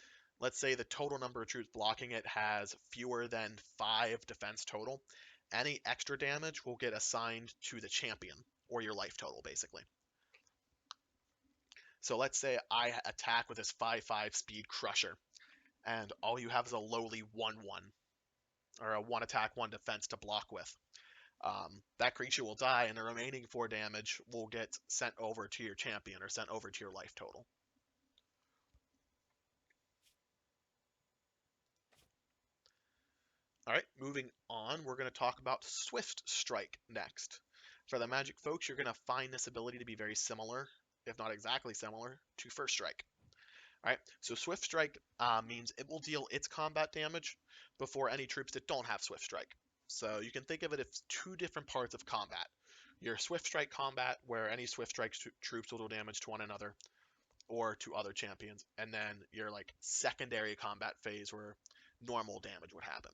let's say the total number of troops blocking it has fewer than 5 defense total, any extra damage will get assigned to the champion, or your life total, basically. So let's say I attack with this 5/5 speed Crusher, and all you have is a lowly 1/1, or a 1 attack, 1 defense to block with. That creature will die, and the remaining 4 damage will get sent over to your champion, or sent over to your life total. Alright, moving on, we're going to talk about Swift Strike next. For the Magic folks, you're going to find this ability to be very similar, if not exactly similar, to First Strike. Alright, so Swift Strike means it will deal its combat damage before any troops that don't have Swift Strike. So you can think of it as 2 different parts of combat. Your Swift Strike combat, where any Swift Strike troops will do damage to one another or to other champions, and then your secondary combat phase where normal damage would happen.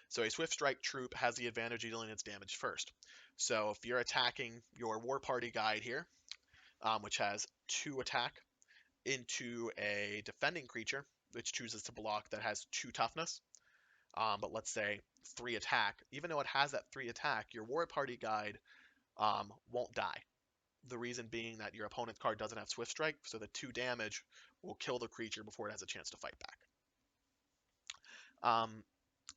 So a Swift Strike troop has the advantage of dealing its damage first. So if you're attacking your War Party Guide here, which has 2 attack, into a defending creature, which chooses to block, that has 2 toughness, but let's say 3 attack, even though it has that 3 attack, your War Party Guide won't die. The reason being that your opponent's card doesn't have Swift Strike, so the 2 damage will kill the creature before it has a chance to fight back.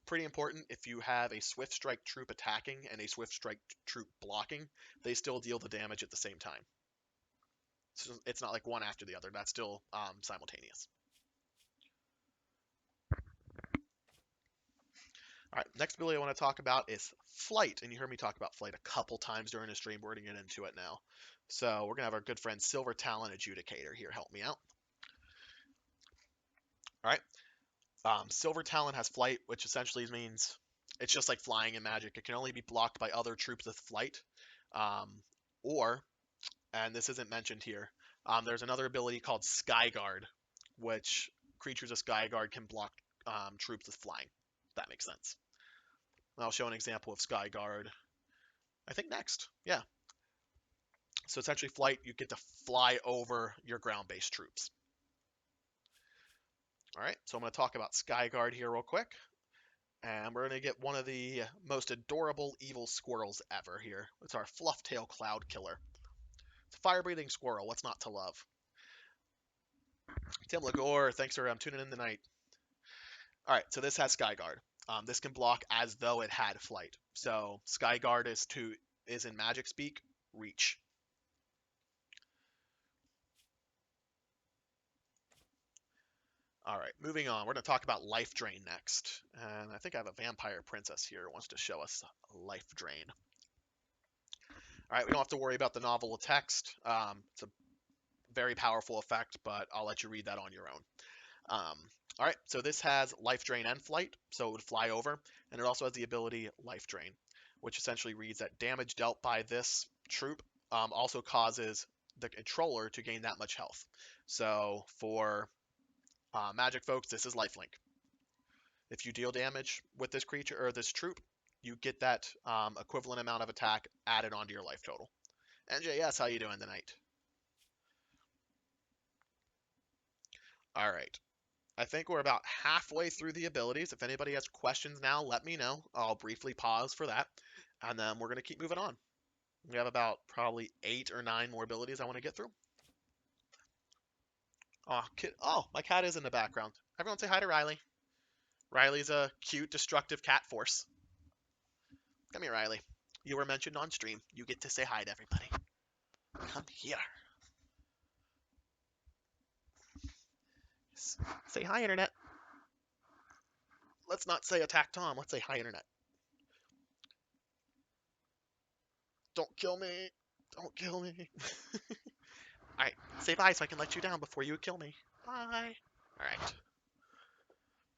Pretty important, if you have a Swift Strike troop attacking and a Swift Strike troop blocking, they still deal the damage at the same time. So it's not like one after the other, that's still simultaneous. All right, next ability I want to talk about is Flight, and you heard me talk about Flight a couple times during the stream. We're going to get into it now. So we're going to have our good friend Silver Talon Adjudicator here help me out. All right, Silver Talon has Flight, which essentially means it's just like flying in Magic. It can only be blocked by other troops with Flight, or, and this isn't mentioned here, there's another ability called Skyguard, which creatures of Skyguard can block troops with flying. If that makes sense. I'll show an example of Skyguard, I think next. Yeah. So essentially Flight, you get to fly over your ground-based troops. All right, so I'm going to talk about Skyguard here real quick. And we're going to get one of the most adorable evil squirrels ever here. It's our Flufftail Cloud Killer. It's a fire-breathing squirrel. What's not to love? Tim Lagore, thanks for tuning in tonight. All right, so this has Skyguard. This can block as though it had Flight. So Skyguard is in Magic speak, reach. All right, moving on. We're going to talk about Life Drain next. And I think I have a Vampire Princess here who wants to show us Life Drain. All right, we don't have to worry about the novel text. It's a very powerful effect, but I'll let you read that on your own. All right, so this has Life Drain and Flight, so it would fly over. And it also has the ability Life Drain, which essentially reads that damage dealt by this troop also causes the controller to gain that much health. So for Magic folks, this is Lifelink. If you deal damage with this creature or this troop, you get that equivalent amount of attack added onto your life total. NJS, how you doing tonight? All right. I think we're about halfway through the abilities. If anybody has questions now, let me know. I'll briefly pause for that, and then we're going to keep moving on. We have about probably 8 or 9 more abilities I want to get through. Oh, my cat is in the background. Everyone say hi to Riley. Riley's a cute, destructive cat force. Come here, Riley. You were mentioned on stream. You get to say hi to everybody. Come here. Say hi, Internet. Let's not say attack Tom. Let's say hi, Internet. Don't kill me. Don't kill me. Alright, say bye so I can let you down before you kill me. Bye. Alright.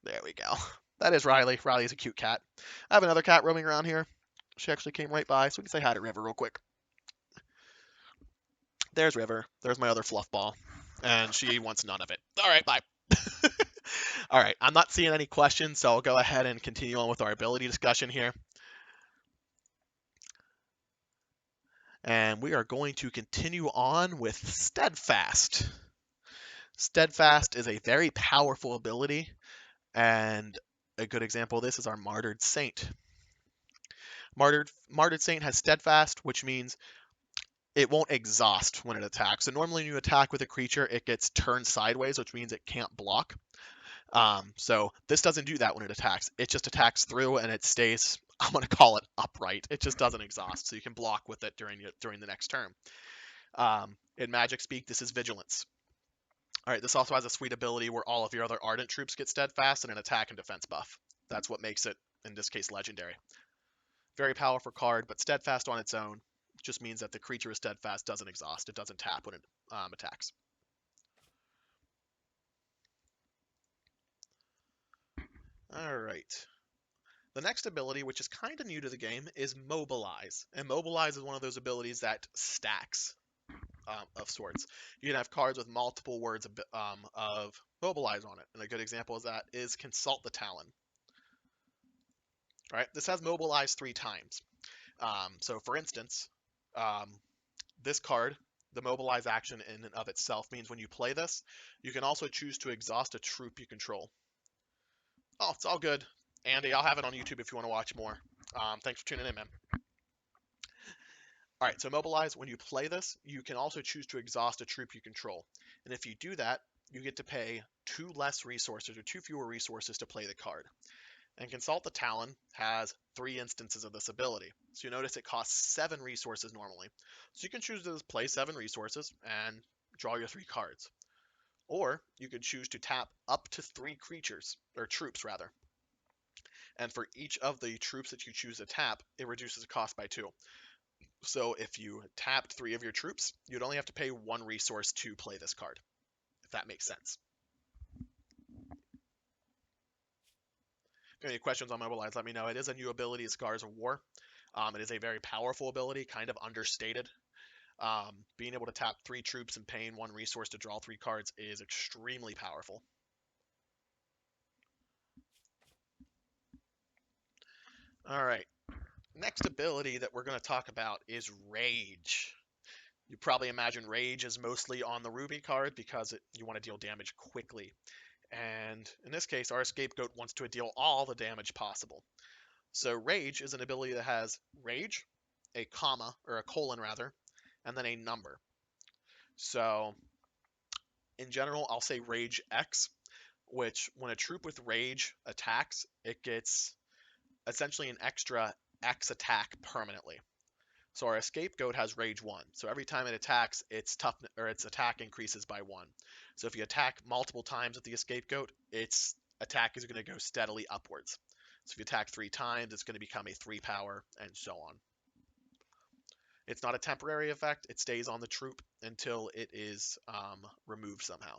There we go. That is Riley. Riley's a cute cat. I have another cat roaming around here. She actually came right by, so we can say hi to River real quick. There's River. There's my other fluff ball. And she wants none of it. Alright, bye. All right, I'm not seeing any questions, so I'll go ahead and continue on with our ability discussion here. And we are going to continue on with Steadfast. Steadfast is a very powerful ability, and a good example of this is our Martyred Saint. Martyred Saint has Steadfast, which means it won't exhaust when it attacks. So normally when you attack with a creature, it gets turned sideways, which means it can't block. So this doesn't do that when it attacks. It just attacks through and it stays, I'm going to call it upright. It just doesn't exhaust, so you can block with it during the next turn. In Magic speak, this is Vigilance. All right, this also has a sweet ability where all of your other Ardent troops get Steadfast and an attack and defense buff. That's what makes it, in this case, legendary. Very powerful card, but Steadfast on its own just means that the creature is Steadfast doesn't exhaust. It doesn't tap when it attacks. All right. The next ability, which is kind of new to the game, is Mobilize. And Mobilize is one of those abilities that stacks of sorts. You can have cards with multiple words of Mobilize on it. And a good example of that is Consult the Talon. Right? This has Mobilize 3 times. So for instance, this card, the Mobilize action in and of itself, means when you play this, you can also choose to exhaust a troop you control. Oh, it's all good. Andy, I'll have it on YouTube if you want to watch more. Thanks for tuning in, man. All right, so Mobilize, when you play this, you can also choose to exhaust a troop you control. And if you do that, you get to pay 2 less resources or 2 fewer resources to play the card. And Consult the Talon has 3 instances of this ability. So you notice it costs 7 resources normally. So you can choose to play 7 resources and draw your 3 cards. Or you could choose to tap up to 3 creatures, or troops rather. And for each of the troops that you choose to tap, it reduces the cost by 2. So if you tapped 3 of your troops, you'd only have to pay 1 resource to play this card, if that makes sense. If you have any questions on Mobilize, let me know. It is a new ability, Scars of War. It is a very powerful ability, kind of understated. Being able to tap 3 troops and paying 1 resource to draw 3 cards is extremely powerful. All right. Next ability that we're going to talk about is Rage. You probably imagine Rage is mostly on the Ruby card because you want to deal damage quickly. And in this case, our Scapegoat wants to deal all the damage possible. So Rage is an ability that has Rage, a comma, or a colon rather, and then a number. So in general, I'll say Rage X, which when a troop with Rage attacks, it gets essentially an extra X attack permanently. So our Scapegoat has Rage 1. So every time it attacks, its attack increases by 1. So if you attack multiple times with the Scapegoat, its attack is going to go steadily upwards. So if you attack 3 times, it's going to become a 3 power, and so on. It's not a temporary effect. It stays on the troop until it is removed somehow.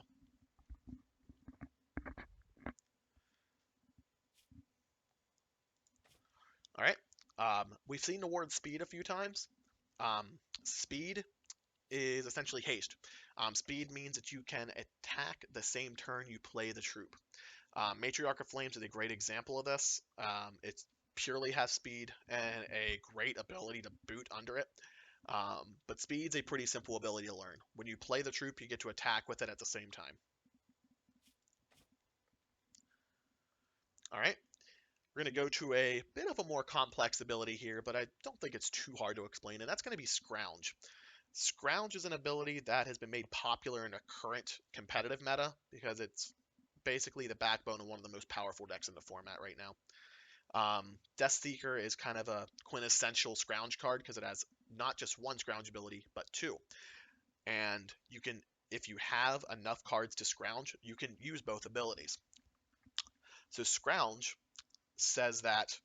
All right. We've seen the word speed a few times. Speed is essentially haste. Speed means that you can attack the same turn you play the troop. Matriarch of Flames is a great example of this. It purely has speed and a great ability to boot under it. But speed's a pretty simple ability to learn. When you play the troop, you get to attack with it at the same time. All right. We're going to go to a bit of a more complex ability here, but I don't think it's too hard to explain, and that's going to be Scrounge. Scrounge is an ability that has been made popular in a current competitive meta because it's basically the backbone of one of the most powerful decks in the format right now. Death Seeker is kind of a quintessential Scrounge card because it has not just one Scrounge ability, but 2. And you can, if you have enough cards to Scrounge, you can use both abilities. So Scrounge says that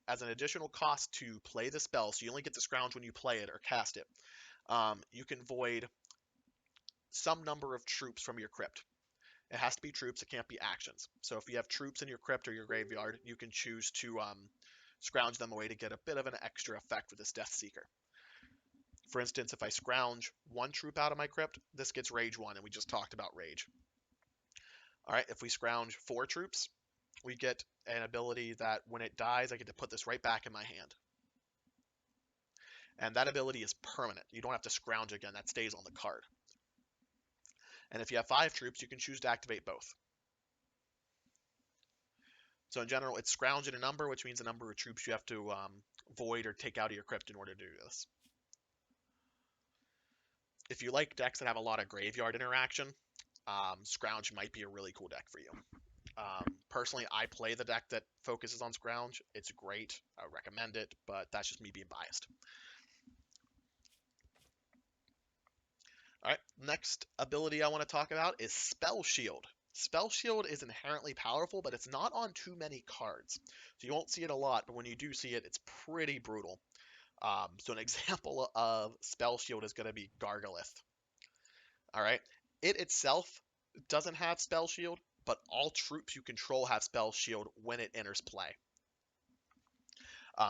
as an additional cost to play the spell, so you only get to Scrounge when you play it or cast it, you can void some number of troops from your crypt. It has to be troops, it can't be actions. So if you have troops in your crypt or your graveyard, you can choose to scrounge them away to get a bit of an extra effect with this Death Seeker. For instance, if I scrounge 1 troop out of my crypt, this gets Rage 1, and we just talked about Rage. All right, if we scrounge 4 troops, we get an ability that when it dies, I get to put this right back in my hand. And that ability is permanent. You don't have to scrounge again. That stays on the card. And if you have 5 troops, you can choose to activate both. So in general, it's scrounging a number, which means the number of troops you have to void or take out of your crypt in order to do this. If you like decks that have a lot of graveyard interaction, Scrounge might be a really cool deck for you. Personally, I play the deck that focuses on Scrounge. It's great. I recommend it, but that's just me being biased. All right, next ability I want to talk about is Spell Shield. Spell Shield is inherently powerful, but it's not on too many cards. So you won't see it a lot, but when you do see it, it's pretty brutal. So an example of Spell Shield is going to be Gargalith. All right, it itself doesn't have Spell Shield, but all troops you control have Spell Shield when it enters play.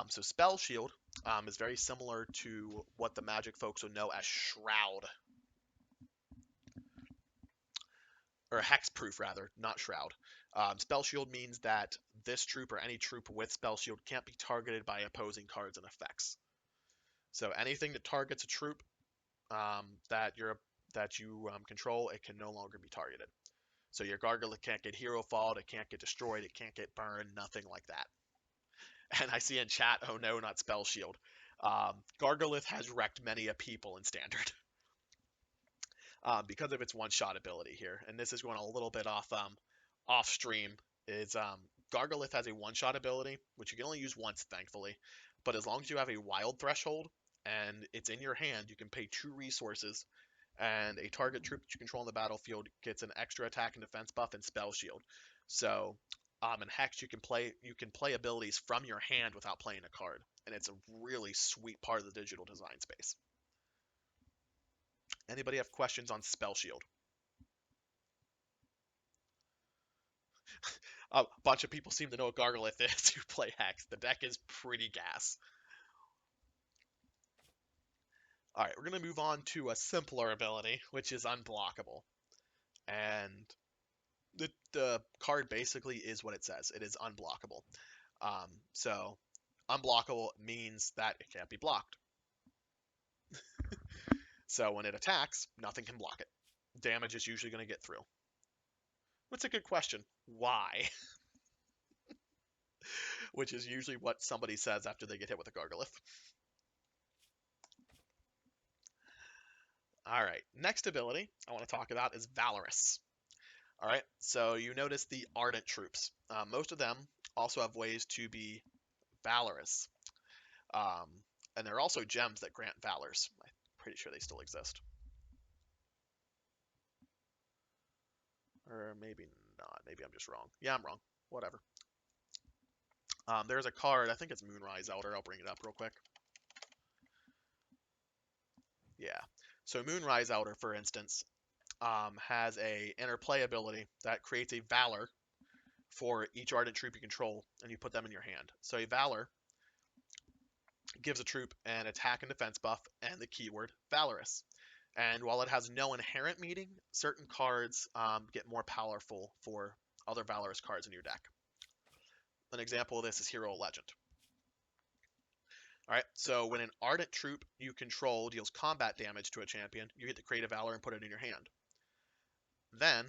So Spell Shield is very similar to what the Magic folks would know as Shroud. Or Hexproof, rather, not Shroud. Spell Shield means that this troop or any troop with Spell Shield can't be targeted by opposing cards and effects. So anything that targets a troop that you control, it can no longer be targeted. So your Gargalith can't get hero falled, it can't get destroyed, it can't get burned, nothing like that. And I see in chat, oh no, not Spell Shield. Gargalith has wrecked many a people in Standard because of its one-shot ability here. And this is going a little bit off stream. Is Gargalith has a one-shot ability, which you can only use once, thankfully. But as long as you have a wild threshold and it's in your hand, you can pay 2 resources, and a target troop that you control on the battlefield gets an extra attack and defense buff and Spell Shield. So in Hex, you can play abilities from your hand without playing a card, and it's a really sweet part of the digital design space. Anybody have questions on Spell Shield? A bunch of people seem to know what Gargalith is who play Hex. The deck is pretty gas. All right, we're going to move on to a simpler ability, which is Unblockable. And the card basically is what it says. It is unblockable. So unblockable means that it can't be blocked. So when it attacks, nothing can block it. Damage is usually going to get through. What's a good question? Why? Which is usually what somebody says after they get hit with a Gargalith. All right, next ability I want to talk about is Valorous. All right, so you notice the Ardent troops. Most of them also have ways to be Valorous. And there are also gems that grant Valors. I'm pretty sure they still exist. Or maybe not. Maybe I'm just wrong. Yeah, I'm wrong. Whatever. There's a card. I think it's Moonrise Elder. I'll bring it up real quick. Yeah. So Moonrise Elder, for instance, has a interplay ability that creates a Valor for each Ardent troop you control, and you put them in your hand. So a Valor gives a troop an attack and defense buff and the keyword Valorous. And while it has no inherent meaning, certain cards get more powerful for other Valorous cards in your deck. An example of this is Hero Legend. All right, so when an Ardent troop you control deals combat damage to a champion, you get to create a Valor and put it in your hand. Then,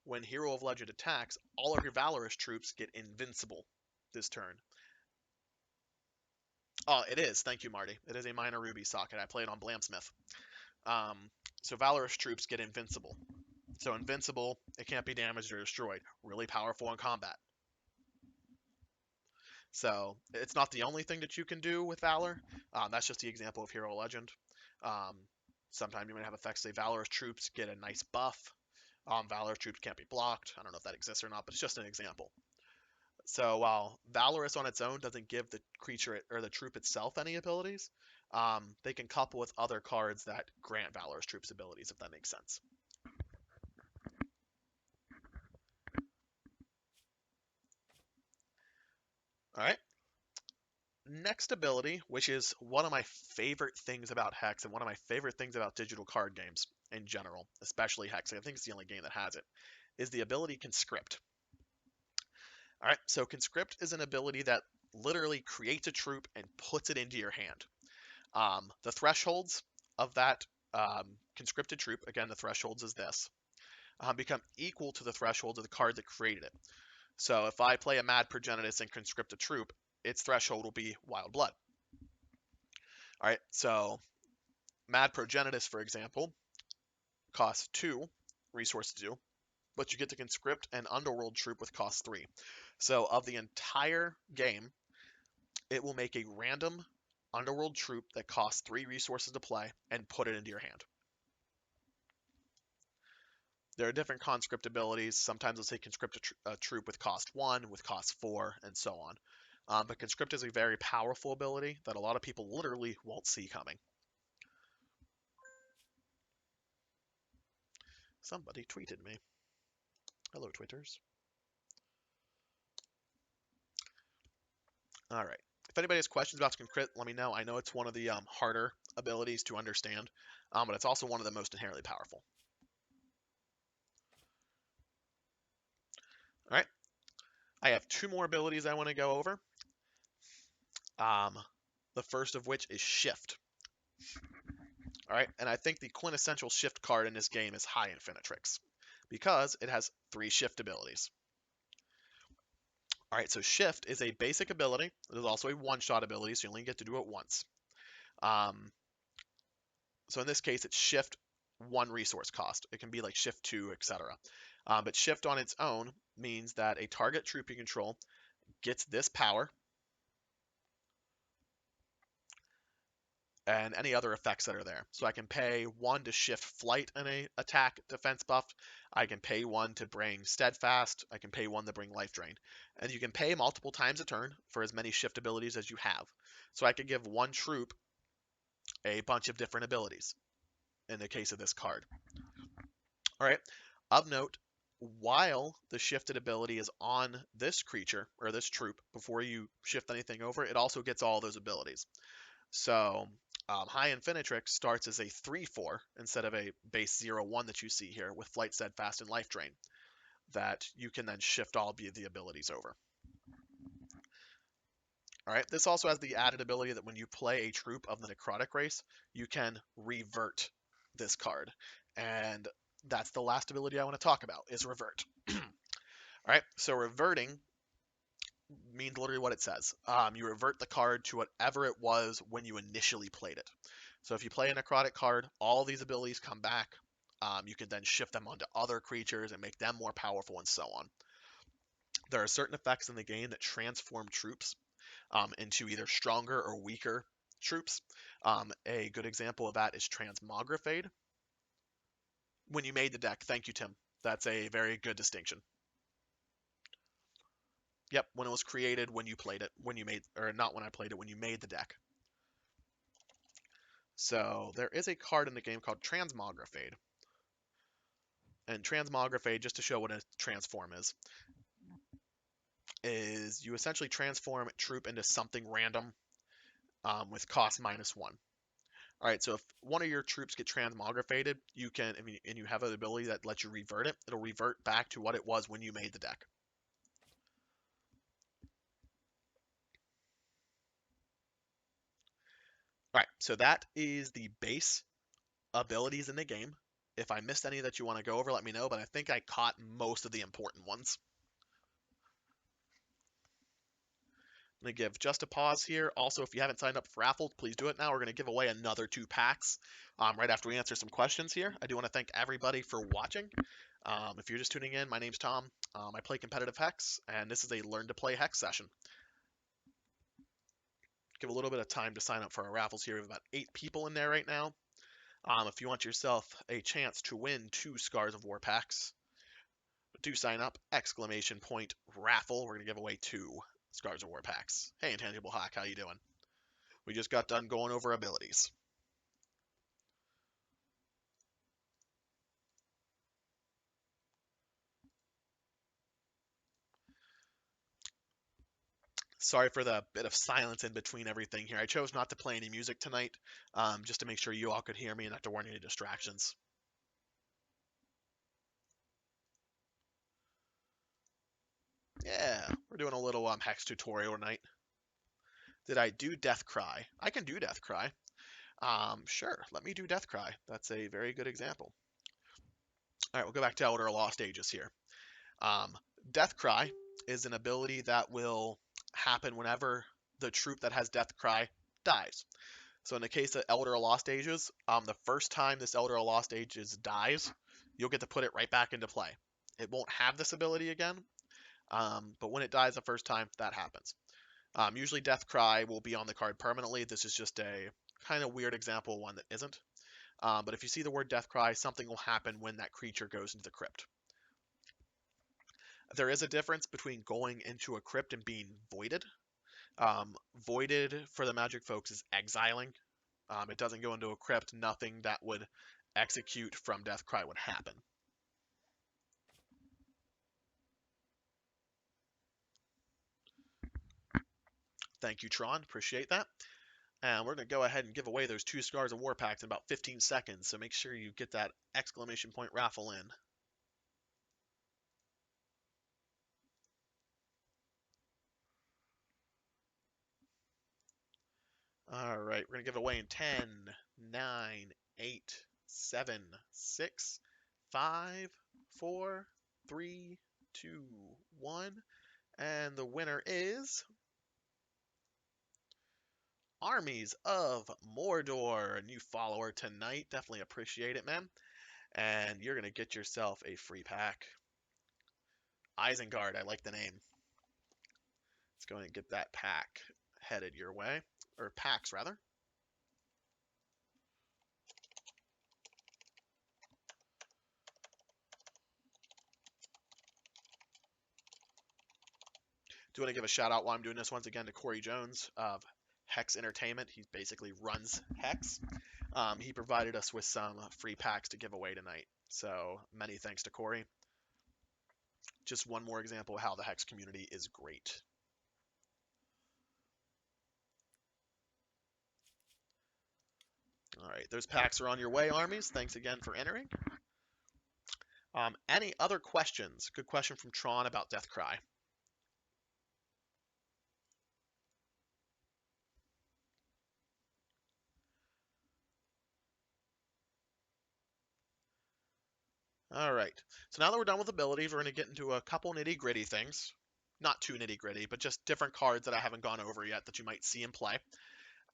when Hero of Legend attacks, all of your Valorous troops get invincible this turn. Oh, it is. Thank you, Marty. It is a minor ruby socket. I play it on Blamsmith. So Valorous troops get invincible. So invincible, it can't be damaged or destroyed. Really powerful in combat. So it's not the only thing that you can do with Valor. That's just the example of Hero Legend. Sometimes you might have effects say Valorous troops get a nice buff. Valorous troops can't be blocked. I don't know if that exists or not, but it's just an example. So while Valorous on its own doesn't give the creature or the troop itself any abilities, they can couple with other cards that grant Valorous troops abilities, if that makes sense. All right. Next ability, which is one of my favorite things about Hex and one of my favorite things about digital card games in general, especially Hex. I think it's the only game that has it, is the ability Conscript. All right, so Conscript is an ability that literally creates a troop and puts it into your hand. The thresholds of that conscripted troop, again, the thresholds is this, become equal to the thresholds of the card that created it. So if I play a Mad Progenitus and conscript a troop, its threshold will be Wild Blood. All right, so Mad Progenitus, for example, costs 2 resources to do, but you get to conscript an Underworld troop with cost 3. So of the entire game, it will make a random Underworld troop that costs 3 resources to play and put it into your hand. There are different conscript abilities. Sometimes it'll say conscript a troop with cost 1, with cost 4, and so on. But conscript is a very powerful ability that a lot of people literally won't see coming. Somebody tweeted me. Hello, Twitters. All right. If anybody has questions about conscript, let me know. I know it's one of the harder abilities to understand, but it's also one of the most inherently powerful. All right. I have 2 more abilities I want to go over. The first of which is Shift. All right, and I think the quintessential Shift card in this game is High Infinitrix, because it has 3 Shift abilities. All right, so Shift is a basic ability. It is also a one-shot ability, so you only get to do it once. So in this case, it's Shift 1 resource cost. It can be like Shift 2, etc. But Shift on its own means that a target troop you control gets this power, and any other effects that are there. So I can pay 1 to shift flight in a attack defense buff. I can pay 1 to bring steadfast. I can pay 1 to bring life drain. And you can pay multiple times a turn for as many shift abilities as you have. So I could give 1 troop a bunch of different abilities in the case of this card. All right. Of note, while the shifted ability is on this creature or this troop, before you shift anything over, it also gets all those abilities. So High Infinitrix starts as a 3/4 instead of a base 0/1 that you see here with Flight, Steadfast, and Life Drain that you can then shift all the abilities over. All right, this also has the added ability that when you play a troop of the Necrotic race, you can revert this card. And that's the last ability I want to talk about, is Revert. All right, so reverting means literally what it says. You revert the card to whatever it was when you initially played it. So if you play a Necrotic card, all these abilities come back. You can then shift them onto other creatures and make them more powerful and so on. There are certain effects in the game that transform troops into either stronger or weaker troops. A good example of that is Transmogrifade. When you made the deck, thank you, Tim. That's a very good distinction. Yep, when it was created, when you played it, when you made, or not when I played it, when you made the deck. So there is a card in the game called Transmogrifade. And Transmogrifade, just to show what a transform is you essentially transform troop into something random with cost -1. All right, so if one of your troops get transmogrifaded, you can, and you have an ability that lets you revert it, it'll revert back to what it was when you made the deck. All right, so that is the base abilities in the game. If I missed any that you want to go over, let me know, but I think I caught most of the important ones. I'm going to give just a pause here. Also, if you haven't signed up for raffle, please do it now. We're going to give away another 2 packs right after we answer some questions here. I do want to thank everybody for watching. If you're just tuning in, my name's Tom. I play competitive Hex, and this is a Learn to Play Hex session. Give a little bit of time to sign up for our raffles here. We have about 8 people in there right now. If you want yourself a chance to win 2 Scars of War packs, do sign up, ! Raffle. We're going to give away 2 Scars of War packs. Hey, Intangible Hawk, how you doing? We just got done going over abilities. Sorry for the bit of silence in between everything here. I chose not to play any music tonight, just to make sure you all could hear me and not to warn any distractions. doing a little Hex tutorial tonight. Did I do Death Cry? I can do Death Cry. Sure, let me do Death Cry. That's a very good example. All right, we'll go back to Elder Lost Ages here. Um, Death Cry is an ability that will happen whenever the troop that has Death Cry dies. So in the case of Elder Lost Ages, the first time this Elder Lost Ages dies, you'll get to put it right back into play. It won't have this ability again, but when it dies the first time, that happens. Usually Death Cry will be on the card permanently. This is just a kind of weird example, one that isn't. But if you see the word Death Cry, something will happen when that creature goes into the crypt. There is a difference between going into a crypt and being voided. Voided for the Magic folks is exiling. It doesn't go into a crypt. Nothing that would execute from Death Cry would happen. Thank you, Tron. Appreciate that. And we're going to go ahead and give away those 2 Scars of War packs in about 15 seconds, so make sure you get that exclamation point raffle in. All right, we're going to give away in 10, 9, 8, 7, 6, 5, 4, 3, 2, 1. And the winner is Armies of Mordor, a new follower tonight. Definitely appreciate it, man. And you're going to get yourself a free pack. Isengard, I like the name. Let's go ahead and get that pack headed your way. Or packs, rather. Do want to give a shout out while I'm doing this once again to Corey Jones of Hex Entertainment. He basically runs Hex. He provided us with some free packs to give away tonight. So many thanks to Corey. Just one more example of how the Hex community is great. All right, those packs are on your way, Armies. Thanks again for entering. Any other questions? Good question from Tron about Death Cry. All right, so now that we're done with abilities, we're going to get into a couple nitty-gritty things. Not too nitty-gritty, but just different cards that I haven't gone over yet that you might see in play.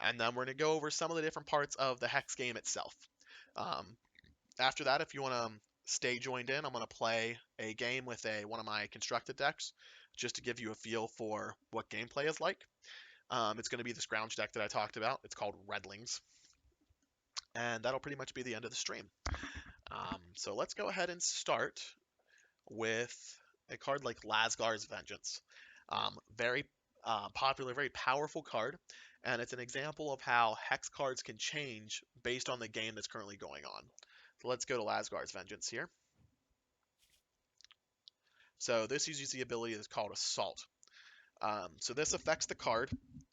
And then we're going to go over some of the different parts of the Hex game itself. After that, if you want to stay joined in, I'm going to play a game with one of my constructed decks, just to give you a feel for what gameplay is like. It's going to be this Scrounge deck that I talked about. It's called Redlings. And that'll pretty much be the end of the stream. So let's go ahead and start with a card like Lasgar's Vengeance. Very popular, very powerful card, and it's an example of how Hex cards can change based on the game that's currently going on. So let's go to Lasgar's Vengeance here. So this uses the ability that's called Assault. So this affects the card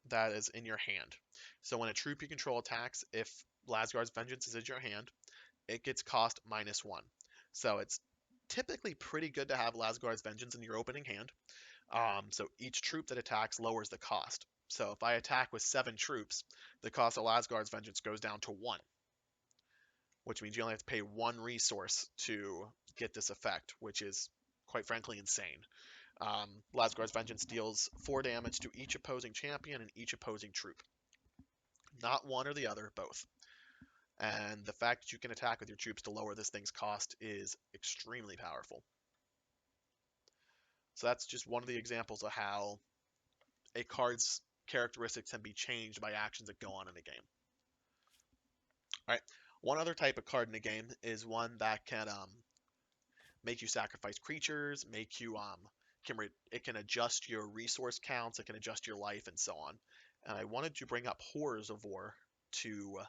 that is in your hand. So when a troop you control attacks, if Lasgar's Vengeance is in your hand, it gets cost -1. So it's typically pretty good to have Lasgar's Vengeance in your opening hand. So each troop that attacks lowers the cost. So if I attack with 7 troops, the cost of Lasgar's Vengeance goes down to 1, which means you only have to pay 1 resource to get this effect, which is, quite frankly, insane. Lasgar's Vengeance deals 4 damage to each opposing champion and each opposing troop. Not one or the other, both. And the fact that you can attack with your troops to lower this thing's cost is extremely powerful. So that's just one of the examples of how a card's characteristics can be changed by actions that go on in a game. All right, one other type of card in a game is one that can make you sacrifice creatures, make you it can adjust your resource counts, it can adjust your life, and so on. And I wanted to bring up Horrors of War to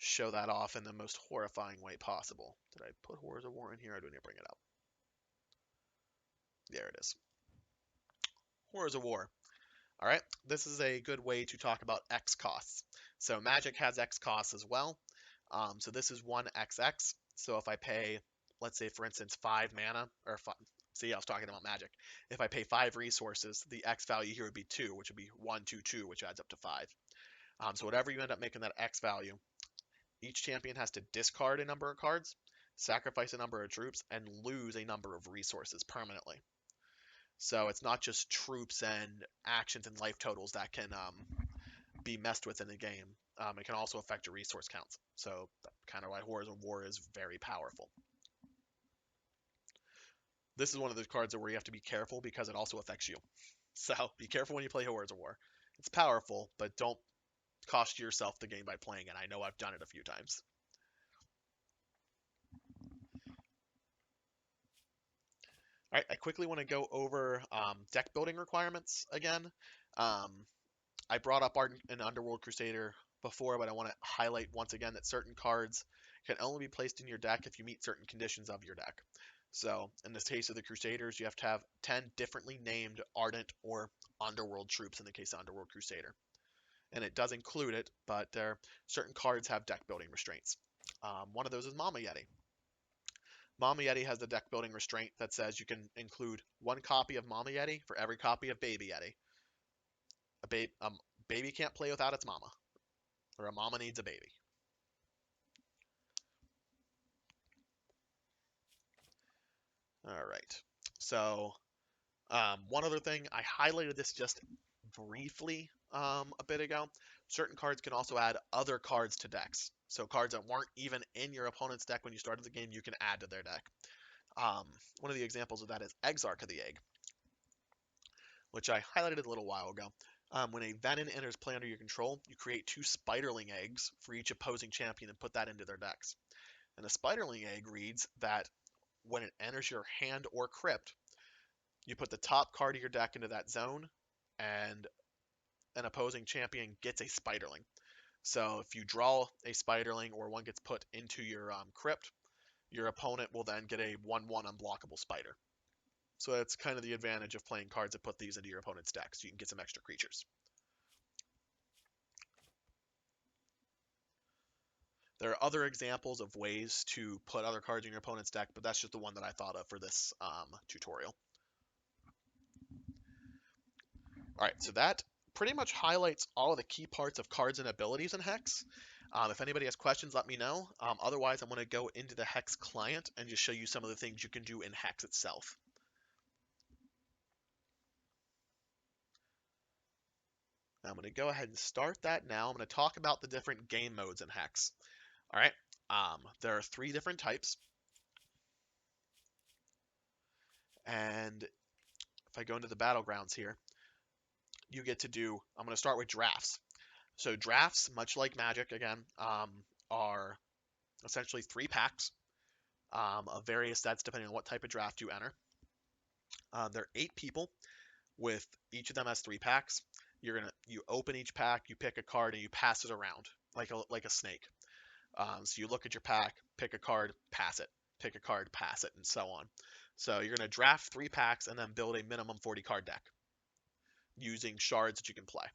show that off in the most horrifying way possible. Did I put Horrors of War in here? I didn't bring it up. There it is. Horrors of War. All right, this is a good way to talk about X costs. So Magic has X costs as well. So this is 1XX. So if I pay, let's say for instance, 5 mana, or See, I was talking about Magic. If I pay 5 resources, the X value here would be 2, which would be 1, 2, 2, which adds up to 5. So whatever you end up making that X value, each champion has to discard a number of cards, sacrifice a number of troops, and lose a number of resources permanently. So it's not just troops and actions and life totals that can be messed with in the game. It can also affect your resource counts. So kind of why Horrors of War is very powerful. This is one of those cards where you have to be careful because it also affects you. So be careful when you play Horrors of War. It's powerful, but don't cost yourself the game by playing it. I know I've done it a few times. All right, I quickly want to go over deck building requirements again. I brought up an Underworld Crusader before, but I want to highlight once again that certain cards can only be placed in your deck if you meet certain conditions of your deck. So in this case of the Crusaders, you have to have 10 differently named Ardent or Underworld troops in the case of Underworld Crusader. And it does include it, but certain cards have deck building restraints. One of those is Mama Yeti. Mama Yeti has the deck building restraint that says you can include 1 copy of Mama Yeti for every copy of Baby Yeti. A baby can't play without its mama, or a mama needs a baby. All right. So one other thing, I highlighted this just briefly a bit ago. Certain cards can also add other cards to decks. So cards that weren't even in your opponent's deck when you started the game, you can add to their deck. One of the examples of that is Exarch of the Egg, which I highlighted a little while ago. When a Venom enters play under your control, you create 2 Spiderling eggs for each opposing champion and put that into their decks. And a Spiderling egg reads that when it enters your hand or crypt, you put the top card of your deck into that zone, and an opposing champion gets a Spiderling. So if you draw a Spiderling or one gets put into your crypt, your opponent will then get a 1/1 unblockable spider. So that's kind of the advantage of playing cards that put these into your opponent's deck, so you can get some extra creatures. There are other examples of ways to put other cards in your opponent's deck, but that's just the one that I thought of for this tutorial. All right, so that pretty much highlights all of the key parts of cards and abilities in Hex. If anybody has questions, let me know. Otherwise, I'm going to go into the Hex client and just show you some of the things you can do in Hex itself. I'm going to go ahead and start that now. I'm going to talk about the different game modes in Hex. All right, there are 3 different types. And if I go into the battlegrounds here, you get to do, I'm going to start with drafts. So drafts, much like Magic again, are essentially 3 packs of various sets depending on what type of draft you enter. There are 8 people, with each of them has 3 packs. You open each pack, you pick a card, and you pass it around like a snake. So you look at your pack, pick a card, pass it, pick a card, pass it, and so on. So you're going to draft 3 packs and then build a minimum 40 card deck using shards that you can play.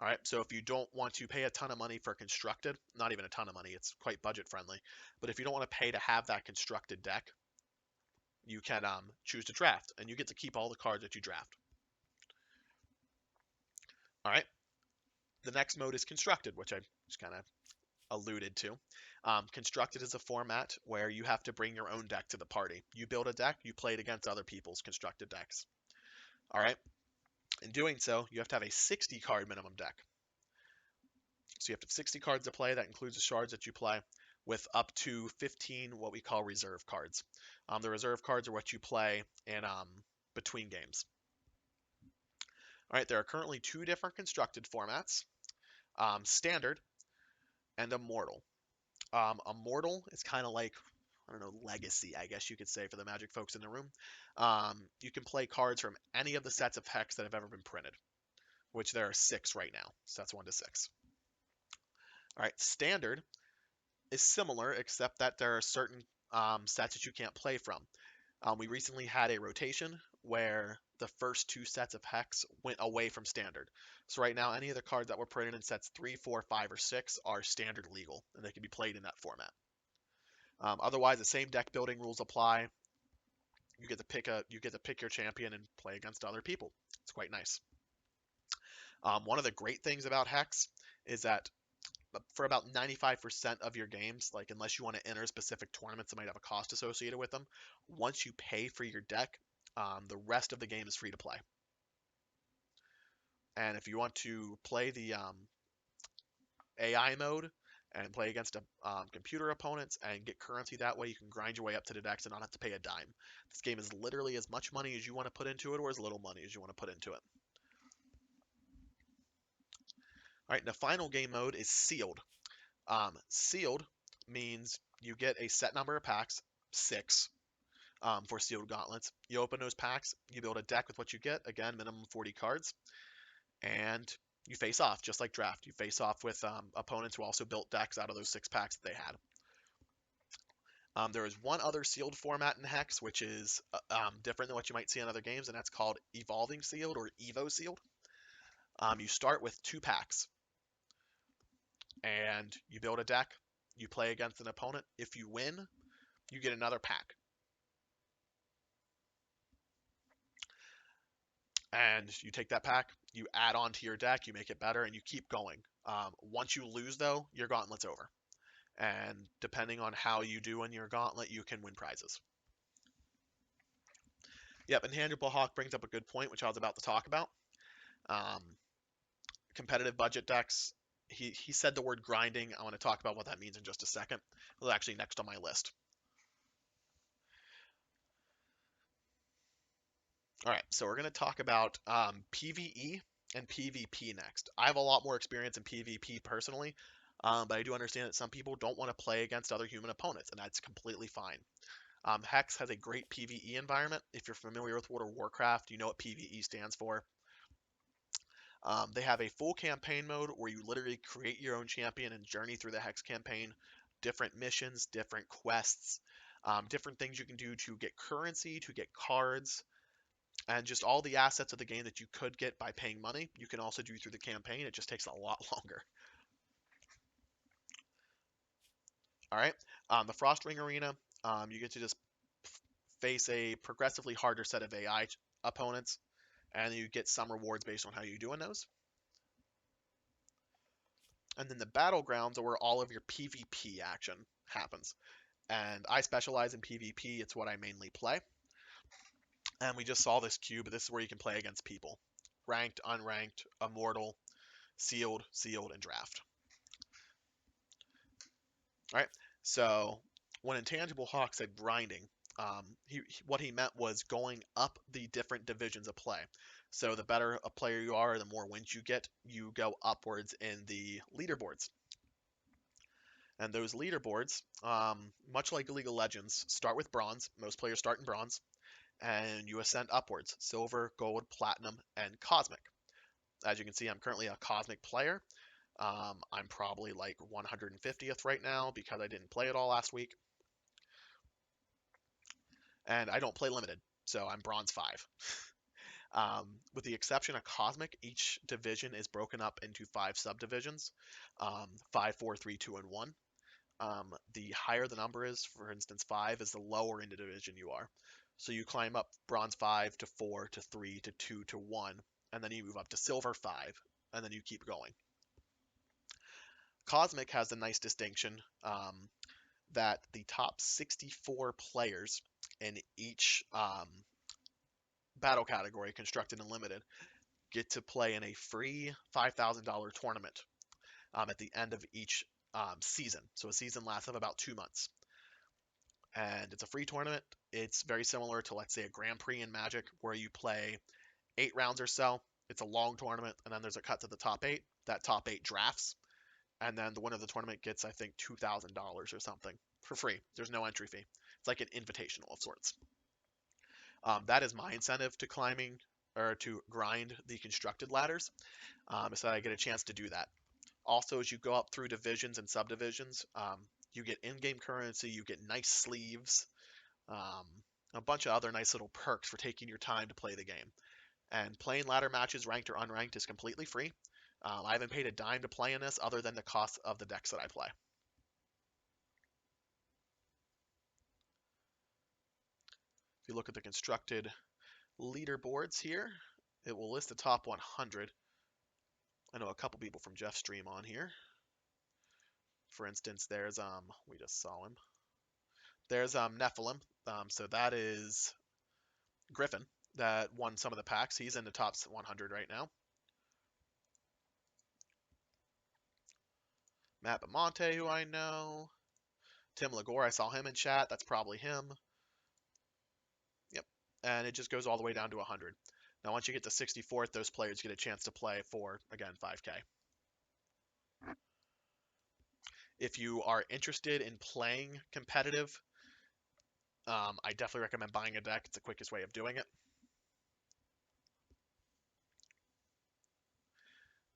All right, so if you don't want to pay a ton of money for constructed, not even a ton of money, it's quite budget friendly, but if you don't want to pay to have that constructed deck, you can choose to draft, and you get to keep all the cards that you draft. All right, the next mode is constructed, which I just kind of alluded to. Constructed is a format where you have to bring your own deck to the party. You build a deck, you play it against other people's constructed decks. All right, in doing so, you have to have a 60 card minimum deck. So you have to have 60 cards to play. That includes the shards that you play, with up to 15 what we call reserve cards. The reserve cards are what you play in between games. All right, there are currently 2 different constructed formats, Standard and Immortal. Immortal is kind of like, I don't know, Legacy, I guess you could say, for the Magic folks in the room. You can play cards from any of the sets of Hex that have ever been printed, which there are 6 right now. So that's 1 to 6. All right, Standard is similar, except that there are certain sets that you can't play from. We recently had a rotation where the first 2 sets of Hex went away from Standard. So right now, any of the cards that were printed in sets 3, 4, 5, or 6 are Standard legal, and they can be played in that format. Otherwise, the same deck building rules apply. you get to pick your champion and play against other people. It's quite nice. One of the great things about Hex is that for about 95% of your games, like unless you want to enter specific tournaments that might have a cost associated with them, once you pay for your deck, the rest of the game is free to play. And if you want to play the AI mode and play against computer opponents and get currency that way, you can grind your way up to the decks and not have to pay a dime. This game is literally as much money as you want to put into it, or as little money as you want to put into it. All right, the final game mode is sealed. Sealed means you get a set number of packs, 6, for sealed gauntlets. You open those packs, you build a deck with what you get, again, minimum 40 cards, and you face off, just like draft. You face off with opponents who also built decks out of those 6 packs that they had. There is one other sealed format in Hex, which is different than what you might see in other games, and that's called Evolving Sealed or Evo Sealed. You start with 2 packs, and you build a deck. You play against an opponent. If you win, you get another pack. And you take that pack, you add on to your deck, you make it better, and you keep going. Once you lose, though, your gauntlet's over. And depending on how you do in your gauntlet, you can win prizes. Yep, Intangible Hawk brings up a good point, which I was about to talk about. Competitive budget decks. He said the word grinding. I want to talk about what that means in just a second. It's actually next on my list. All right, so we're going to talk about PvE and PvP next. I have a lot more experience in PvP personally, but I do understand that some people don't want to play against other human opponents, and that's completely fine. Hex has a great PvE environment. If you're familiar with World of Warcraft, you know what PvE stands for. They have a full campaign mode where you literally create your own champion and journey through the Hex campaign. Different missions, different quests, different things you can do to get currency, to get cards, and just all the assets of the game that you could get by paying money, you can also do through the campaign. It just takes a lot longer. All right, the Frostring Arena, you get to just face a progressively harder set of AI opponents, and you get some rewards based on how you do in those. And then the Battlegrounds are where all of your PvP action happens. And I specialize in PvP, it's what I mainly play. And we just saw this cube, but this is where you can play against people. Ranked, unranked, immortal, sealed, and draft. All right, so when Intangible Hawk said grinding, what he meant was going up the different divisions of play. So the better a player you are, the more wins you go upwards in the leaderboards. And those leaderboards, much like League of Legends, start with bronze. Most players start in bronze, and you ascend upwards: silver, gold, platinum, and cosmic. As you can see, I'm currently a cosmic player. I'm probably like 150th right now because I didn't play it all last week. And I don't play limited, so I'm bronze 5. With the exception of Cosmic, each division is broken up into 5 subdivisions, 5, 4, 3, 2, and 1. The higher the number is, for instance, 5 is the lower in the division you are. So you climb up bronze 5 to 4 to 3 to 2 to 1, and then you move up to silver 5, and then you keep going. Cosmic has a nice distinction that the top 64 players in each battle category, constructed and limited, get to play in a free $5,000 tournament at the end of each season. So a season lasts of about 2 months. And it's a free tournament. It's very similar to, let's say, a Grand Prix in Magic, where you play 8 rounds or so. It's a long tournament, and then there's a cut to the top 8. That top 8 drafts, and then the winner of the tournament gets, I think, $2,000 or something for free. There's no entry fee. It's like an invitational of sorts. That is my incentive to climbing or to grind the constructed ladders, so that I get a chance to do that. Also, as you go up through divisions and subdivisions, you get in-game currency, you get nice sleeves, a bunch of other nice little perks for taking your time to play the game. And playing ladder matches, ranked or unranked, is completely free. I haven't paid a dime to play in this other than the cost of the decks that I play. If you look at the constructed leaderboards here, it will list the top 100. I know a couple people from Jeff's stream on here. For instance, there's we just saw him. There's Nephilim. So that is Griffin that won some of the packs. He's in the top 100 right now. Matt Bamonte, who I know. Tim Lagore, I saw him in chat. That's probably him. Yep. And it just goes all the way down to 100. Now, once you get to 64th, those players get a chance to play for, again, 5K. If you are interested in playing competitive, I definitely recommend buying a deck. It's the quickest way of doing it.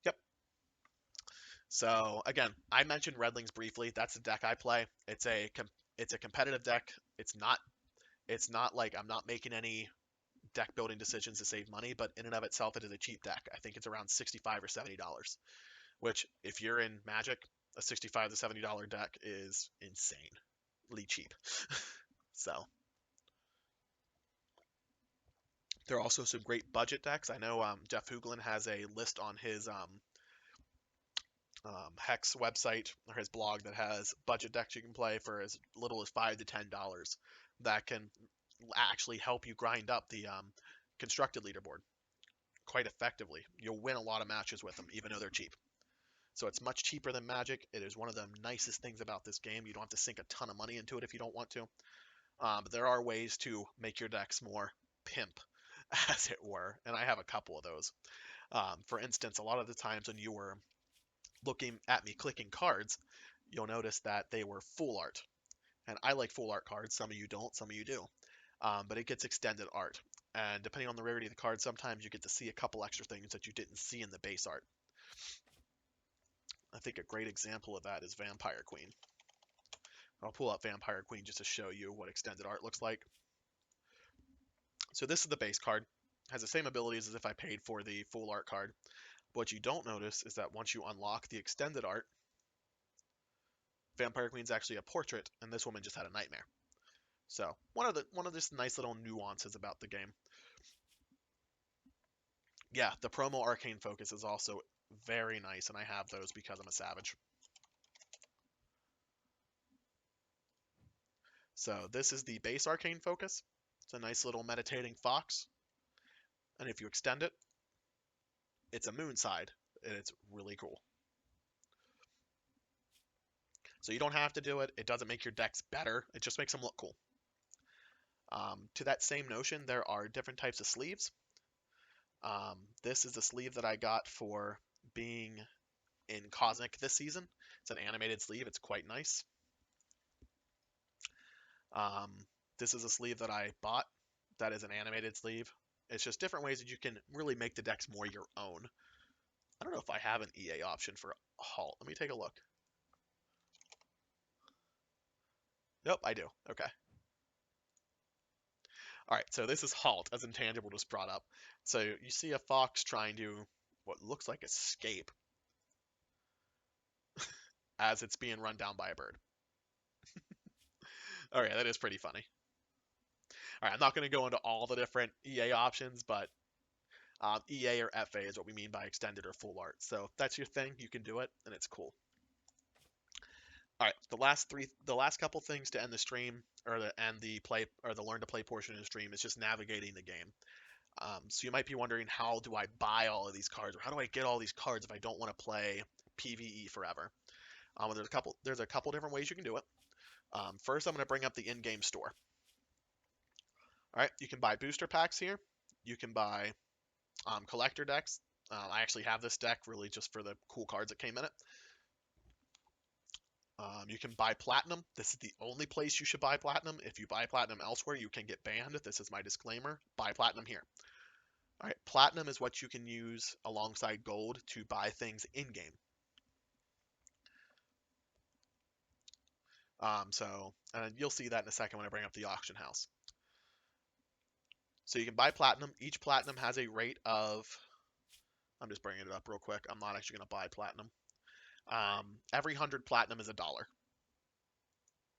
Yep. So again, I mentioned Redlings briefly. That's the deck I play. It's a competitive deck. It's not like I'm not making any deck building decisions to save money, but in and of itself, it is a cheap deck. I think it's around $65 or $70, which if you're in Magic, a $65 to $70 deck is insanely cheap. So there are also some great budget decks. I know Jeff Hooglin has a list on his Hex website or his blog that has budget decks you can play for as little as $5 to $10 that can actually help you grind up the constructed leaderboard quite effectively. You'll win a lot of matches with them, even though they're cheap. So it's much cheaper than Magic. It is one of the nicest things about this game. You don't have to sink a ton of money into it if you don't want to. But there are ways to make your decks more pimp, as it were, and I have a couple of those. For instance, a lot of the times when you were looking at me clicking cards, you'll notice that they were full art. And I like full art cards. Some of you don't, some of you do. But it gets extended art. And depending on the rarity of the card, sometimes you get to see a couple extra things that you didn't see in the base art. I think a great example of that is Vampire Queen. I'll pull up Vampire Queen just to show you what extended art looks like. So this is the base card. It has the same abilities as if I paid for the full art card. What you don't notice is that once you unlock the extended art, Vampire Queen's actually a portrait, and this woman just had a nightmare. So one of just nice little nuances about the game. Yeah, the promo Arcane Focus is also very nice, and I have those because I'm a savage. So this is the base Arcane Focus. It's a nice little meditating fox. And if you extend it, it's a moon side, and it's really cool. So you don't have to do it. It doesn't make your decks better. It just makes them look cool. To that same notion, there are different types of sleeves. This is the sleeve that I got for being in Cosmic this season. It's an animated sleeve. It's quite nice. This is a sleeve that I bought that is an animated sleeve. It's just different ways that you can really make the decks more your own. I don't know if I have an EA option for Halt. Let me take a look. Nope, I do. Okay. All right, so this is Halt, as Intangible just brought up. So you see a fox trying to, what looks like escape, as it's being run down by a bird. All right, that is pretty funny. All right, I'm not going to go into all the different EA options, but EA or FA is what we mean by extended or full art. So if that's your thing, you can do it, and it's cool. All right, the last couple things to end the stream or the end the play or the learn to play portion of the stream is just navigating the game. So you might be wondering, how do I buy all of these cards, or how do I get all these cards if I don't want to play PvE forever? There's a couple different ways you can do it. First, I'm going to bring up the in-game store. All right, you can buy booster packs here. You can buy collector decks. I actually have this deck really just for the cool cards that came in it. You can buy platinum. This is the only place you should buy platinum. If you buy platinum elsewhere, you can get banned. This is my disclaimer. Buy platinum here. All right, platinum is what you can use alongside gold to buy things in-game. And you'll see that in a second when I bring up the auction house. So you can buy platinum. Each platinum has a rate of, I'm just bringing it up real quick. I'm not actually going to buy platinum. Every 100 platinum is $1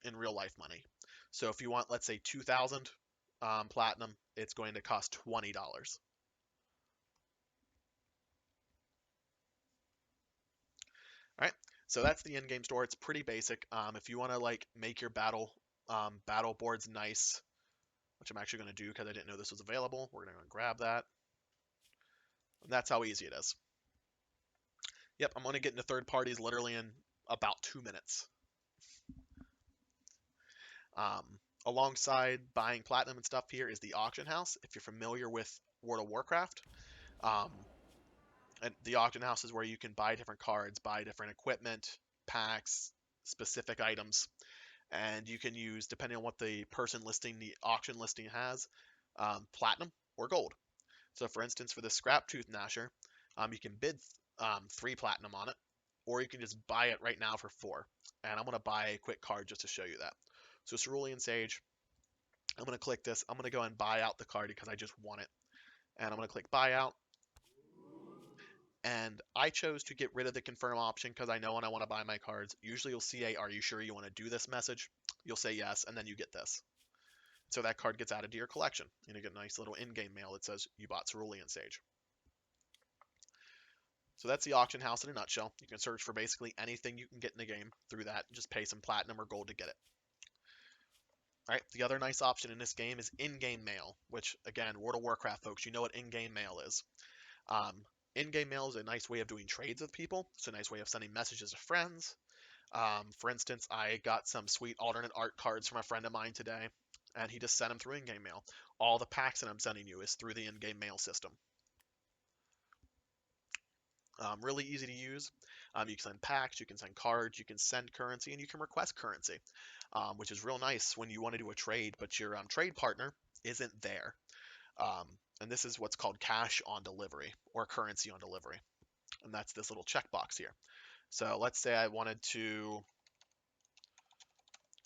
in real life money. So if you want, let's say 2,000 platinum, it's going to cost $20. All right, so that's the in-game store. It's pretty basic. If you want to like make your battle boards nice, which I'm actually going to do because I didn't know this was available, we're going to grab that. And that's how easy it is. Yep, I'm going to get into third parties literally in about 2 minutes. Alongside buying platinum and stuff here is the auction house. If you're familiar with World of Warcraft, um, and the auction house is where you can buy different cards, buy different equipment, packs, specific items, and you can use, depending on what the person listing the auction listing has, platinum or gold. So, for instance, for the Scrap Tooth Gnasher, you can bid 3 platinum on it, or you can just buy it right now for 4. And I'm going to buy a quick card just to show you that. So, Cerulean Sage, I'm going to click this. I'm going to go and buy out the card because I just want it. And I'm going to click buy out. And I chose to get rid of the confirm option because I know when I want to buy my cards, usually you'll see a "Are you sure you want to do this?" message. You'll say yes, and then you get this. So that card gets added to your collection, and you get a nice little in-game mail that says you bought Cerulean Sage. So that's the auction house in a nutshell. You can search for basically anything you can get in the game through that. Just pay some platinum or gold to get it. All right. The other nice option in this game is in-game mail, which again, World of Warcraft folks, you know what in-game mail is. Um, in-game mail is a nice way of doing trades with people. It's a nice way of sending messages to friends. For instance, I got some sweet alternate art cards from a friend of mine today, and he just sent them through in-game mail. All the packs that I'm sending you is through the in-game mail system. Really easy to use. You can send packs, you can send cards, you can send currency, and you can request currency, which is real nice when you want to do a trade, but your trade partner isn't there. Um, and this is what's called cash on delivery or currency on delivery. And that's this little checkbox here. So let's say I wanted to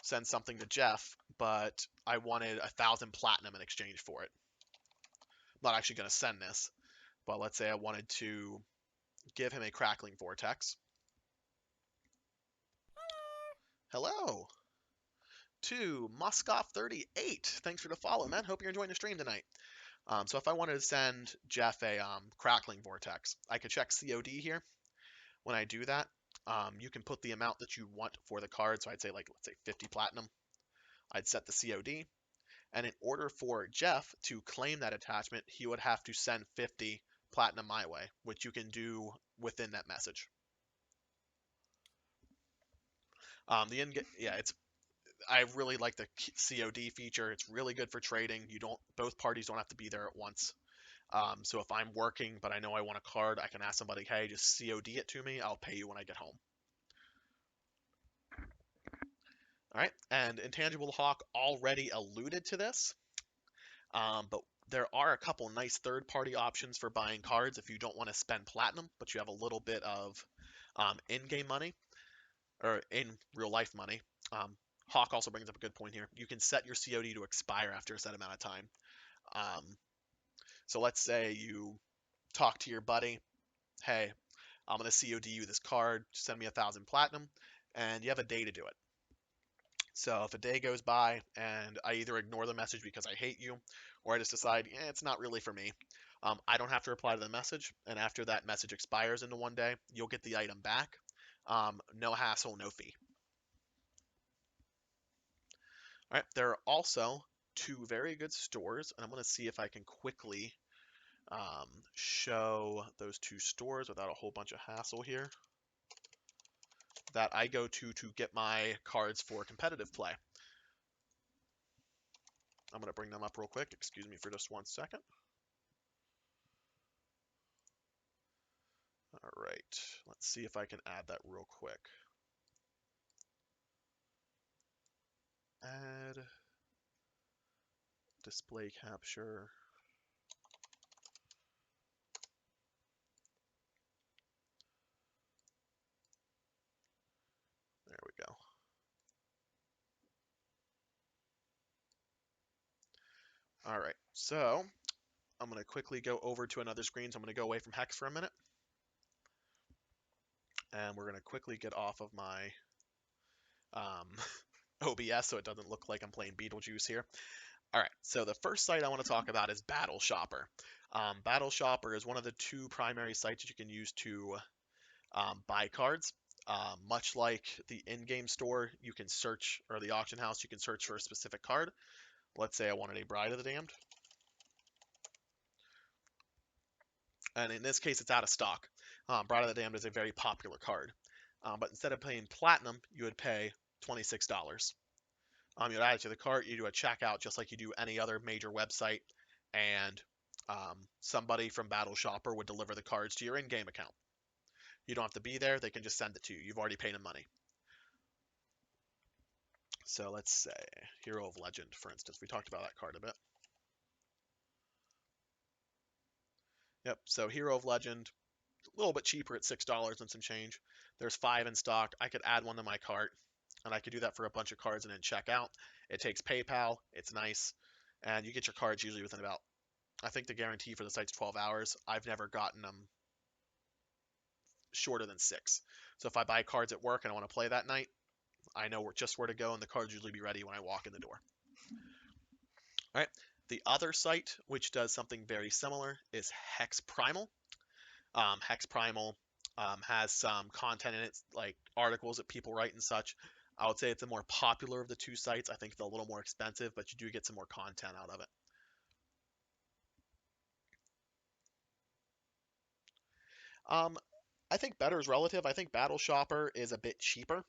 send something to Jeff, but I wanted 1,000 platinum in exchange for it. I'm not actually going to send this, but let's say I wanted to give him a crackling vortex. Hello to Moskoff38. Thanks for the follow, man. Hope you're enjoying the stream tonight. So if I wanted to send Jeff a crackling vortex, I could check COD here. When I do that, you can put the amount that you want for the card. So I'd say like, let's say 50 platinum. I'd set the COD. And in order for Jeff to claim that attachment, he would have to send 50 platinum my way, which you can do within that message. I really like the COD feature. It's really good for trading. Both parties don't have to be there at once. So if I'm working, but I know I want a card, I can ask somebody, hey, just COD it to me. I'll pay you when I get home. All right, and Intangible Hawk already alluded to this, but there are a couple nice third-party options for buying cards if you don't want to spend platinum, but you have a little bit of in-game money or in real-life money. Hawk also brings up a good point here. You can set your COD to expire after a set amount of time. So let's say you talk to your buddy, hey, I'm going to COD you this card, send me 1,000 platinum, and you have a day to do it. So if a day goes by and I either ignore the message because I hate you, or I just decide, it's not really for me, I don't have to reply to the message, and after that message expires into one day, you'll get the item back. No hassle, no fee. All right, there are also 2 very good stores, and I'm going to see if I can quickly show those 2 stores without a whole bunch of hassle here, that I go to get my cards for competitive play. I'm going to bring them up real quick. Excuse me for just 1 second. All right, let's see if I can add that real quick. Add display capture. There we go. All right, so I'm going to quickly go over to another screen. So I'm going to go away from Hex for a minute. And we're going to quickly get off of my OBS so it doesn't look like I'm playing Beetlejuice here. All right, so the first site I want to talk about is Battle Shopper. Battle Shopper is one of the two primary sites that you can use to buy cards. Much like the in-game store, you can search, or the auction house, you can search for a specific card. Let's say I wanted a Bride of the Damned, and in this case, it's out of stock. Bride of the Damned is a very popular card, but instead of paying platinum, you would pay $26. You'd add it to the cart, you do a checkout just like you do any other major website, and somebody from Battle Shopper would deliver the cards to your in-game account. You don't have to be there, they can just send it to you. You've already paid them money. So let's say Hero of Legend, for instance. We talked about that card a bit. Yep, so Hero of Legend, a little bit cheaper at $6 and some change. There's 5 in stock. I could add one to my cart, and I could do that for a bunch of cards and then check out. It takes PayPal, it's nice, and you get your cards usually within about, I think the guarantee for the site's 12 hours. I've never gotten them shorter than 6. So if I buy cards at work and I want to play that night, I know just where to go, and the cards usually be ready when I walk in the door. All right. The other site, which does something very similar, is Hex Primal. Hex Primal has some content in it, like articles that people write and such. I would say it's the more popular of the two sites. I think it's a little more expensive, but you do get some more content out of it. Um, I think better is relative. I think Battle Shopper is a bit cheaper,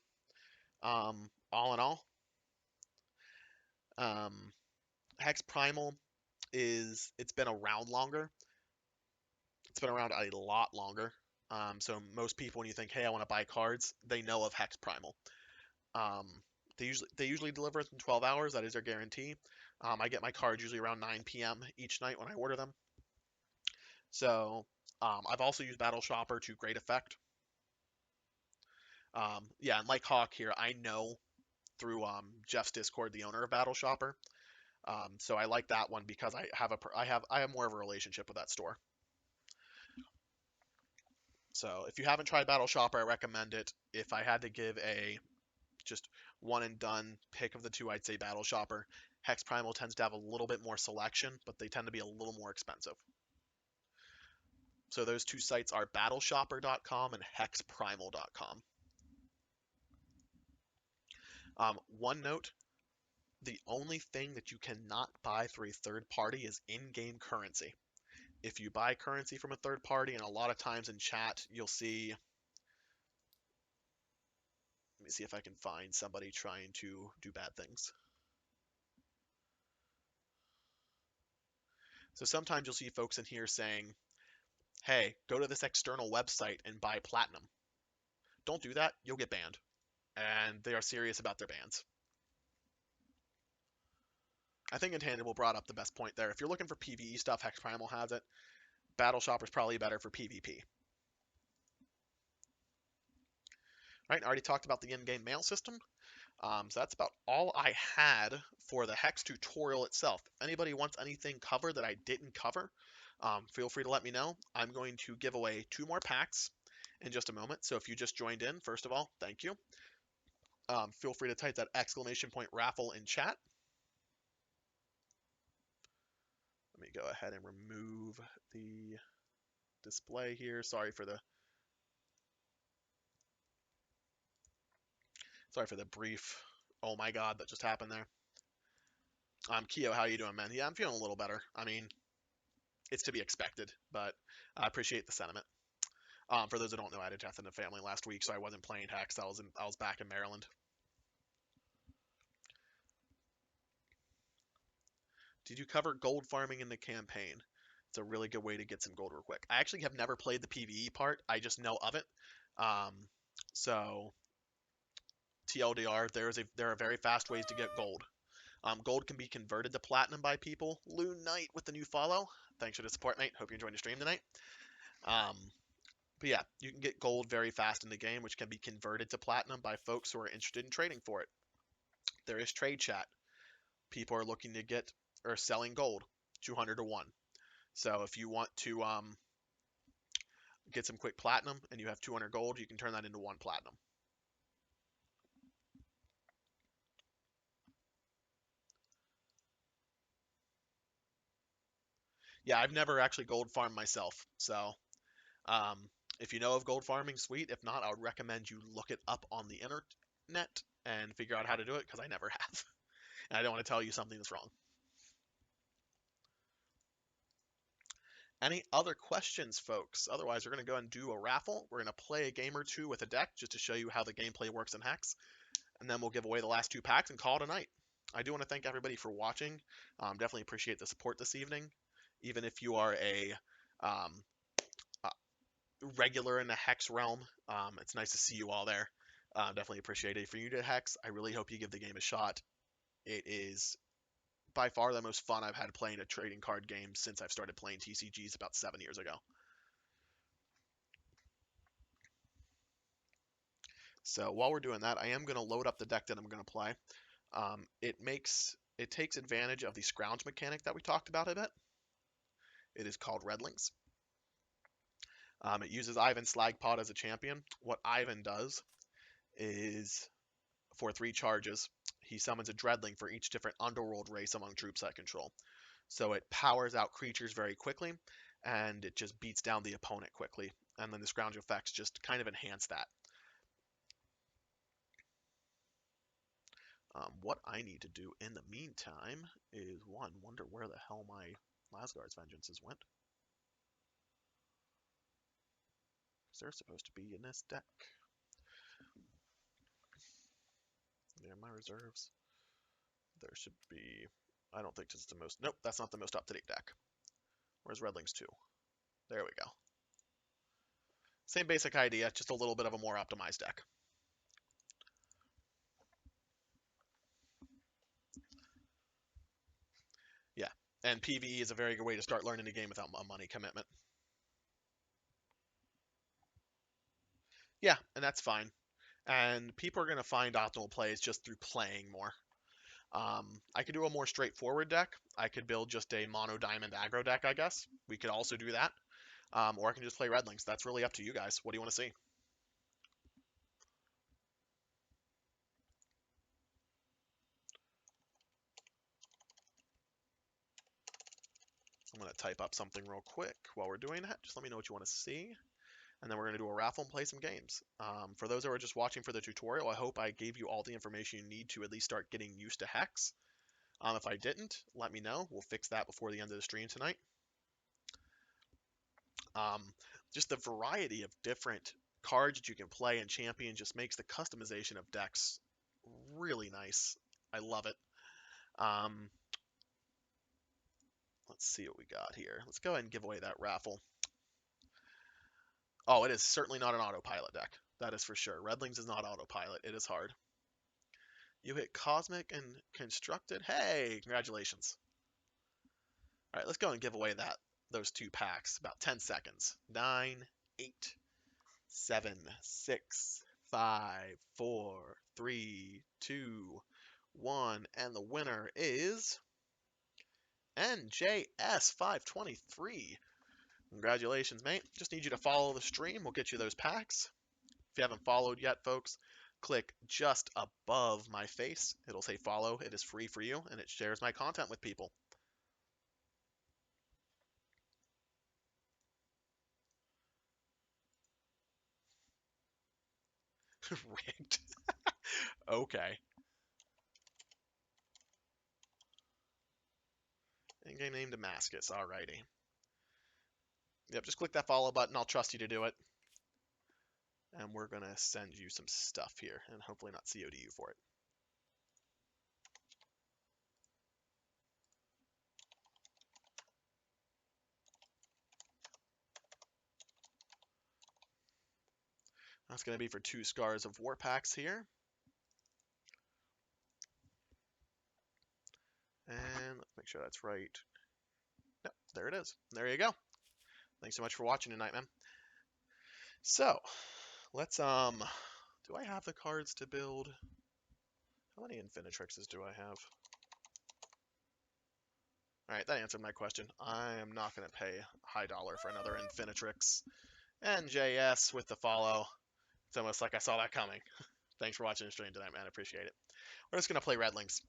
all in all. Um, Hex Primal it's been around longer. It's been around a lot longer. So most people, when you think, hey, I want to buy cards, they know of Hex Primal. Um, they usually deliver it in 12 hours. That is their guarantee. I get my cards usually around 9 p.m. each night when I order them. So I've also used Battle Shopper to great effect. Yeah, and like Hawk here, I know through Jeff's Discord, the owner of Battle Shopper. So I like that one because I have more of a relationship with that store. So if you haven't tried Battle Shopper, I recommend it. If I had to give a just one and done pick of the two, I'd say Battle Shopper. Hex Primal tends to have a little bit more selection, but they tend to be a little more expensive. So those two sites are battleshopper.com and hexprimal.com. One note, the only thing that you cannot buy through a third party is in-game currency. If you buy currency from a third party, and a lot of times in chat, you'll see, let me see if I can find somebody trying to do bad things. So sometimes you'll see folks in here saying, hey, go to this external website and buy platinum. Don't do that, you'll get banned. And they are serious about their bans. I think Intangible brought up the best point there. If you're looking for PvE stuff, Hex Primal has it. Battle Shopper is probably better for PvP. Right, I already talked about the in-game mail system. So that's about all I had for the Hex tutorial itself. If anybody wants anything covered that I didn't cover, feel free to let me know. I'm going to give away 2 more packs in just a moment. So if you just joined in, first of all, thank you. Feel free to type that exclamation point raffle in chat. Let me go ahead and remove the display here. Sorry for the brief, oh my god, that just happened there. Keo, how you doing, man? Yeah, I'm feeling a little better. I mean, it's to be expected, but I appreciate the sentiment. For those who don't know, I had a death in the family last week, so I wasn't playing Hex. I was back in Maryland. Did you cover gold farming in the campaign? It's a really good way to get some gold real quick. I actually have never played the PvE part. I just know of it. So TLDR, there are very fast ways to get gold. Gold can be converted to platinum by people. Loon Knight with the new follow. Thanks for the support, mate. Hope you enjoyed the stream tonight. But yeah, you can get gold very fast in the game, which can be converted to platinum by folks who are interested in trading for it. There is trade chat. People are looking to get or selling gold, 200 to 1. So if you want to get some quick platinum and you have 200 gold, you can turn that into 1 platinum. Yeah, I've never actually gold farmed myself, so if you know of gold farming, sweet. If not, I would recommend you look it up on the internet and figure out how to do it, because I never have. And I don't want to tell you something that's wrong. Any other questions, folks? Otherwise, we're going to go and do a raffle. We're going to play a game or two with a deck just to show you how the gameplay works in Hex. And then we'll give away the last 2 packs and call it a night. I do want to thank everybody for watching. Definitely appreciate the support this evening. Even if you are um, a regular in the Hex realm, it's nice to see you all there. Definitely appreciate it. If you're new to Hex, I really hope you give the game a shot. It is by far the most fun I've had playing a trading card game since I've started playing TCGs about 7 years ago. So while we're doing that, I am going to load up the deck that I'm going to play. It takes advantage of the scrounge mechanic that we talked about a bit. It is called Redlings. It uses Ivan Slagpot as a champion. What Ivan does is, for 3 charges, he summons a Dreadling for each different underworld race among troops I control. So it powers out creatures very quickly, and it just beats down the opponent quickly. And then the scrounge effects just kind of enhance that. What I need to do in the meantime is, one, wonder where the hell my Lasgar's Vengeances went. Because they're supposed to be in this deck. Yeah, my reserves. There should be... I don't think this is the most... Nope, that's not the most up-to-date deck. Where's Redlings 2? There we go. Same basic idea, just a little bit of a more optimized deck. Yeah, and PvE is a very good way to start learning the game without a money commitment. Yeah, and that's fine. And people are going to find optimal plays just through playing more. I could do a more straightforward deck. I could build just a mono diamond aggro deck, I guess. We could also do that. Or I can just play Redlings. That's really up to you guys. What do you want to see? I'm going to type up something real quick while we're doing that. Just let me know what you want to see. And then we're going to do a raffle and play some games. For those that are just watching for the tutorial, I hope I gave you all the information you need to at least start getting used to Hex. If I didn't, let me know. We'll fix that before the end of the stream tonight. Um, just the variety of different cards that you can play and champion just makes the customization of decks really nice. I love it. Um, let's see what we got here. Let's go ahead and give away that raffle. Oh, it is certainly not an autopilot deck. That is for sure. Redlings is not autopilot. It is hard. You hit Cosmic and Constructed. Hey, congratulations. All right, let's go and give away those 2 packs. About 10 seconds. 9, 8, 7, 6, 5, 4, 3, 2, 1. And the winner is NJS523. Congratulations, mate. Just need you to follow the stream. We'll get you those packs. If you haven't followed yet, folks, click just above my face. It'll say follow. It is free for you, and it shares my content with people. Rigged. Okay. In-game name Damascus. Alrighty. Yep, just click that follow button. I'll trust you to do it. And we're going to send you some stuff here, and hopefully not COD you for it. That's going to be for 2 Scars of War packs here. And let's make sure that's right. Yep, there it is. There you go. Thanks so much for watching tonight, man. So, let's, do I have the cards to build? How many Infinitrixes do I have? Alright, that answered my question. I am not going to pay high dollar for another Infinitrix. NJS with the follow. It's almost like I saw that coming. Thanks for watching the stream tonight, man. I appreciate it. We're just going to play Redlings.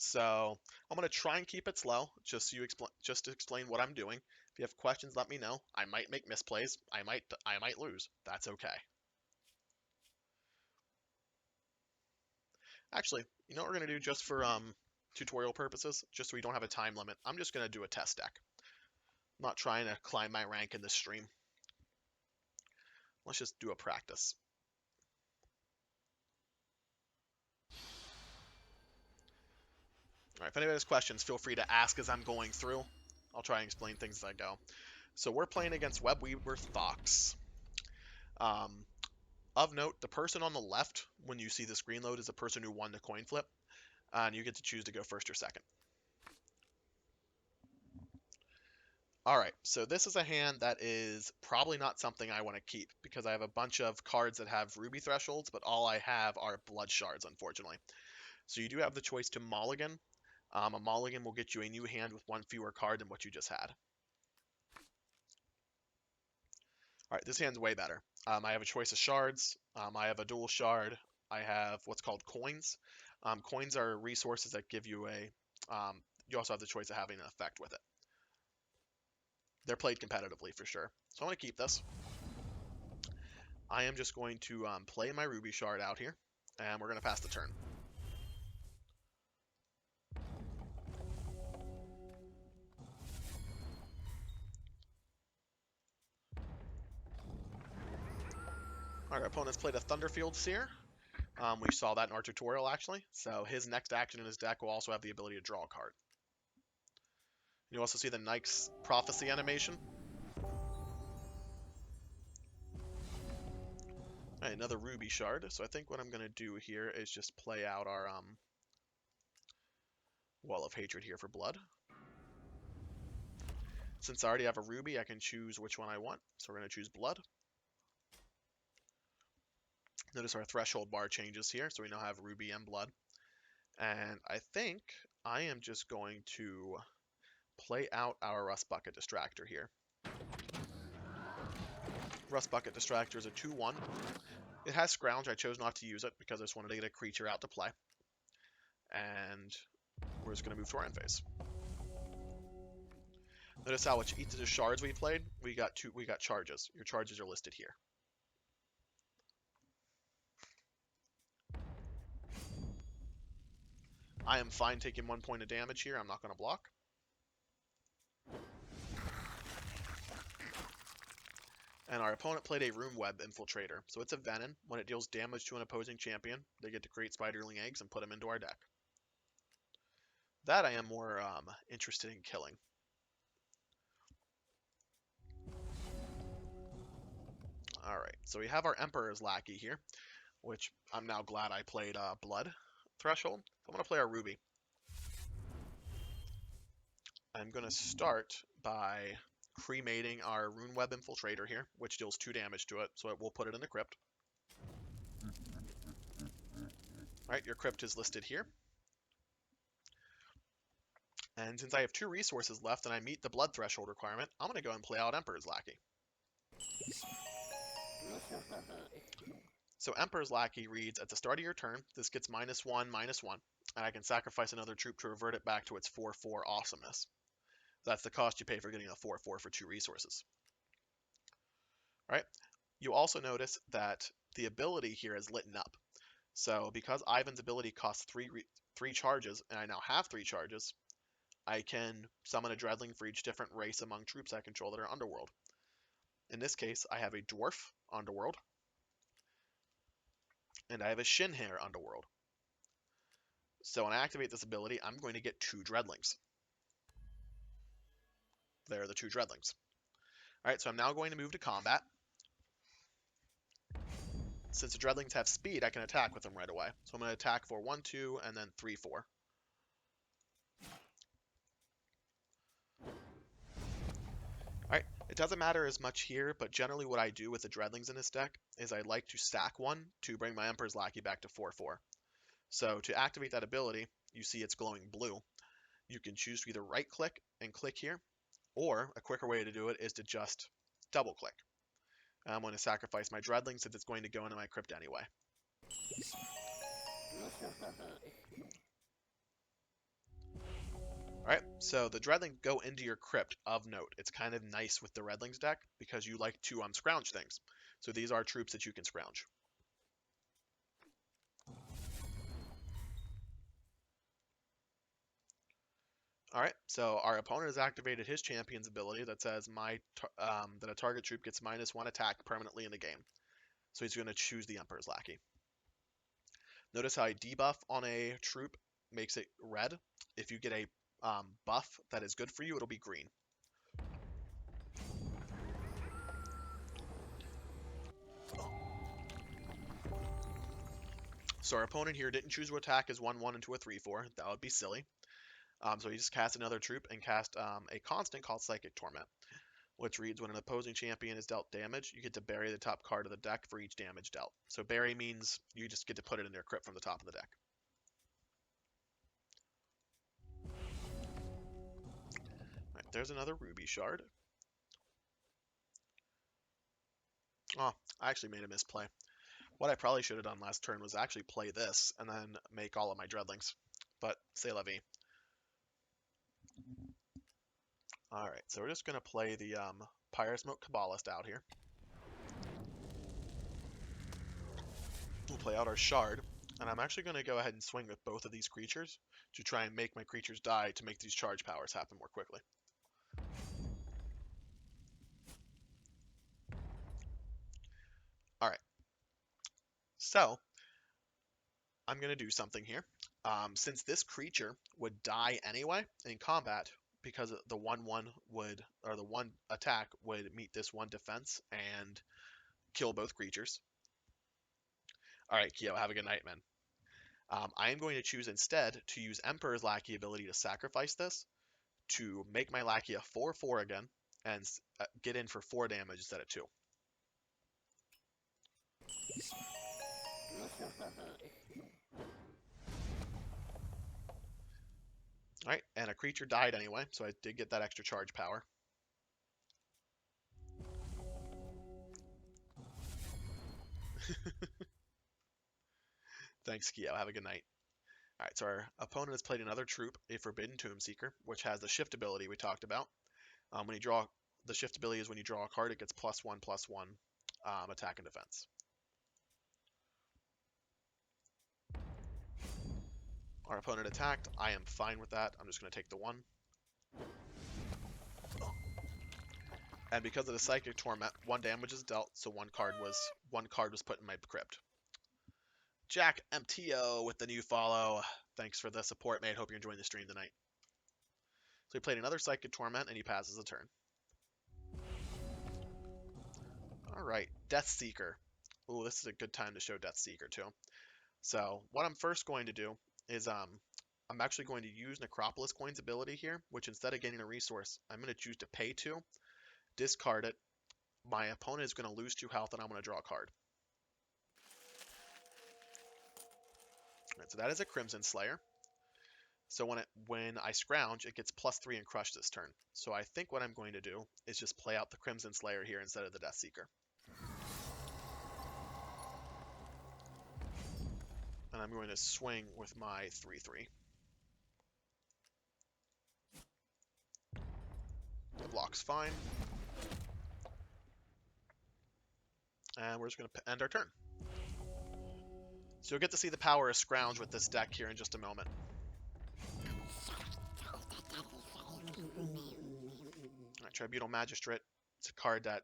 So I'm gonna try and keep it slow, just to explain what I'm doing. If you have questions, let me know. I might make misplays. I might lose. That's okay. Actually, you know what we're gonna do just for tutorial purposes, just so we don't have a time limit. I'm just gonna do a test deck. I'm not trying to climb my rank in this stream. Let's just do a practice. All right, if anybody has questions, feel free to ask as I'm going through. I'll try and explain things as I go. So we're playing against Webweaver Fox. Um, of note, the person on the left, when you see the screen load, is the person who won the coin flip, and you get to choose to go first or second. All right, so this is a hand that is probably not something I want to keep because I have a bunch of cards that have ruby thresholds, but all I have are blood shards, unfortunately. So you do have the choice to mulligan. A mulligan will get you a new hand with one fewer card than what you just had. All right, this hand's way better. I have a choice of shards. I have a dual shard. I have what's called coins. Coins are resources that give you a. You also have the choice of having an effect with it. They're played competitively for sure. So I'm going to keep this. I am just going to play my ruby shard out here, and we're going to pass the turn. Our opponent's played a Thunderfield Seer. We saw that in our tutorial, actually. So his next action in his deck will also have the ability to draw a card. You also see the Nike's Prophecy animation. Right, another Ruby Shard. So I think what I'm going to do here is just play out our Wall of Hatred here for blood. Since I already have a Ruby, I can choose which one I want. So we're going to choose blood. Notice our threshold bar changes here, so we now have ruby and blood. And I think I am just going to play out our Rust Bucket Distractor here. Rust Bucket Distractor is a 2/1. It has Scrounge. I chose not to use it because I just wanted to get a creature out to play. And we're just going to move to our end phase. Notice how each of the shards we played, we got charges. Your charges are listed here. I am fine taking 1 point of damage here. I'm not going to block. And our opponent played a Room Web Infiltrator. So it's a Venom. When it deals damage to an opposing champion, they get to create spiderling eggs and put them into our deck. That I am more interested in killing. Alright, so we have our Emperor's Lackey here, which I'm now glad I played Blood Threshold. I'm going to play our Ruby. I'm going to start by cremating our Rune Web Infiltrator here, which deals 2 damage to it, so it will put it in the crypt. Alright, your crypt is listed here. And since I have 2 resources left and I meet the blood threshold requirement, I'm going to go and play out Emperor's Lackey. So Emperor's Lackey reads, at the start of your turn, this gets -1/-1, and I can sacrifice another troop to revert it back to its 4/4 awesomeness. That's the cost you pay for getting a 4/4 for 2 resources. Alright, you also notice that the ability here is lit up. So because Ivan's ability costs 3 charges, and I now have 3 charges, I can summon a Dreadling for each different race among troops I control that are Underworld. In this case, I have a Dwarf Underworld, and I have a Shinhair Underworld. So when I activate this ability, I'm going to get 2 Dreadlings. There are the 2 Dreadlings. Alright, so I'm now going to move to combat. Since the Dreadlings have speed, I can attack with them right away. So I'm going to attack for 1, 2, and then 3, 4. Alright, it doesn't matter as much here, but generally what I do with the Dreadlings in this deck is I like to stack one to bring my Emperor's Lackey back to 4/4. So to activate that ability, you see it's glowing blue. You can choose to either right-click and click here, or a quicker way to do it is to just double-click. I'm going to sacrifice my Dreadling since it's going to go into my crypt anyway. Alright, so the Dreadlings go into your crypt of note. It's kind of nice with the Redlings deck because you like to scrounge things. So these are troops that you can scrounge. Alright, so our opponent has activated his champion's ability that says that a target troop gets -1 attack permanently in the game. So he's going to choose the Emperor's Lackey. Notice how a debuff on a troop makes it red. If you get a buff that is good for you, it'll be green. So our opponent here didn't choose to attack as 1/1 into a 3/4. That would be silly. So he just cast another troop and cast a constant called Psychic Torment, which reads, when an opposing champion is dealt damage, you get to bury the top card of the deck for each damage dealt. So bury means you just get to put it in your crypt from the top of the deck. Right, there's another Ruby Shard. Oh, I actually made a misplay. What I probably should have done last turn was actually play this and then make all of my Dreadlings. But c'est la vie. Alright, so we're just going to play the Pyresmoke Kabbalist out here. We'll play out our Shard, and I'm actually going to go ahead and swing with both of these creatures to try and make my creatures die to make these charge powers happen more quickly. Alright, so I'm going to do something here. Since this creature would die anyway in combat, because the 1/1 would, or the 1 attack would meet this 1 defense and kill both creatures. Alright, Kyo, have a good night, man. I am going to choose instead to use Emperor's Lackey ability to sacrifice this to make my Lackey a 4/4 again and get in for 4 damage instead of 2. Alright, and a creature died anyway, so I did get that extra charge power. Thanks, Kyo. Have a good night. Alright, so our opponent has played another troop, a Forbidden Tomb Seeker, which has the shift ability we talked about. When you draw, the shift ability is when you draw a card, it gets +1/+1 attack and defense. Our opponent attacked. I am fine with that. I'm just going to take the 1. And because of the Psychic Torment, 1 damage is dealt, so one card was put in my crypt. Jack MTO with the new follow. Thanks for the support, mate. Hope you're enjoying the stream tonight. So he played another Psychic Torment, and he passes the turn. Alright, Death Seeker. Ooh, this is a good time to show Death Seeker, too. So what I'm first going to do is I'm actually going to use Necropolis Coin's ability here, which instead of getting a resource, I'm going to choose to pay 2, discard it. My opponent is going to lose 2 health, and I'm going to draw a card. Right, so that is a Crimson Slayer. So when I scrounge, it gets +3 and crush this turn. So I think what I'm going to do is just play out the Crimson Slayer here instead of the Death Seeker. And I'm going to swing with my 3/3. The block's fine. And we're just going to end our turn. So you'll get to see the power of Scrounge with this deck here in just a moment. Right, Tribunal Magistrate. It's a card that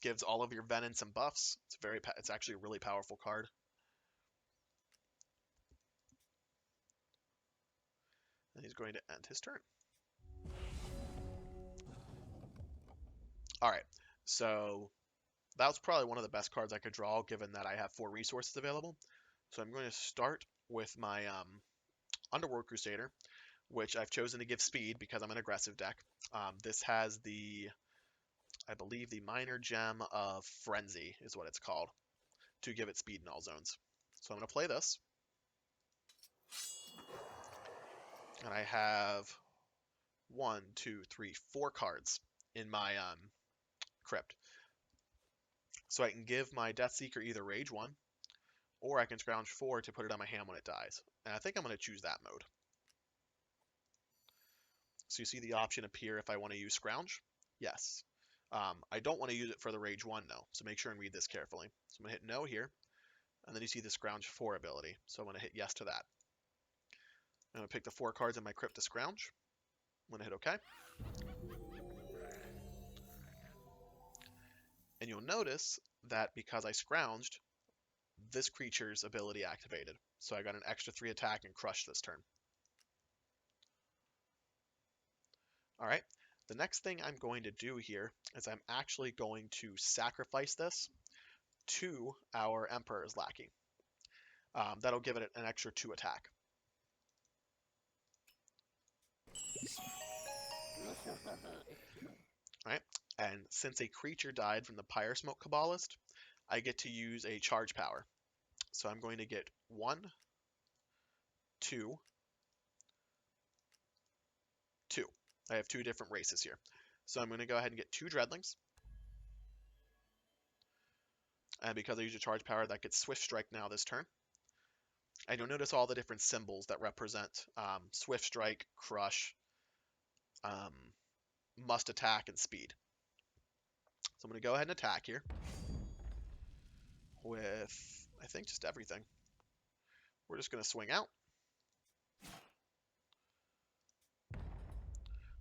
gives all of your Venom some buffs. It's actually a really powerful card. And he's going to end his turn. Alright, so that was probably one of the best cards I could draw, given that I have 4 resources available. So I'm going to start with my Underworld Crusader, which I've chosen to give speed because I'm an aggressive deck. This has I believe the minor gem of Frenzy is what it's called, to give it speed in all zones. So I'm going to play this. And I have 1, 2, 3, 4 cards in my crypt. So I can give my Death Seeker either Rage 1, or I can scrounge 4 to put it on my hand when it dies. And I think I'm going to choose that mode. So you see the option appear if I want to use Scrounge? Yes. I don't want to use it for the Rage 1 though, so make sure and read this carefully. So I'm going to hit no here, and then you see the Scrounge 4 ability, so I'm going to hit yes to that. I'm going to pick the 4 cards in my crypt to Scrounge. I'm going to hit OK. And you'll notice that because I scrounged, this creature's ability activated. So I got an extra 3 attack and crush this turn. Alright, the next thing I'm going to do here is I'm actually going to sacrifice this to our Emperor's Lackey. That'll give it an extra 2 attack. Alright, and since a creature died from the Pyre Smoke Kabbalist, I get to use a charge power. So I'm going to get 1, 2, 2. I have 2 different races here. So I'm going to go ahead and get 2 Dreadlings. And because I use a charge power, that gets Swift Strike now this turn. And you'll notice all the different symbols that represent Swift Strike, Crush, Must Attack, and Speed. So I'm going to go ahead and attack here with, I think, just everything. We're just going to swing out.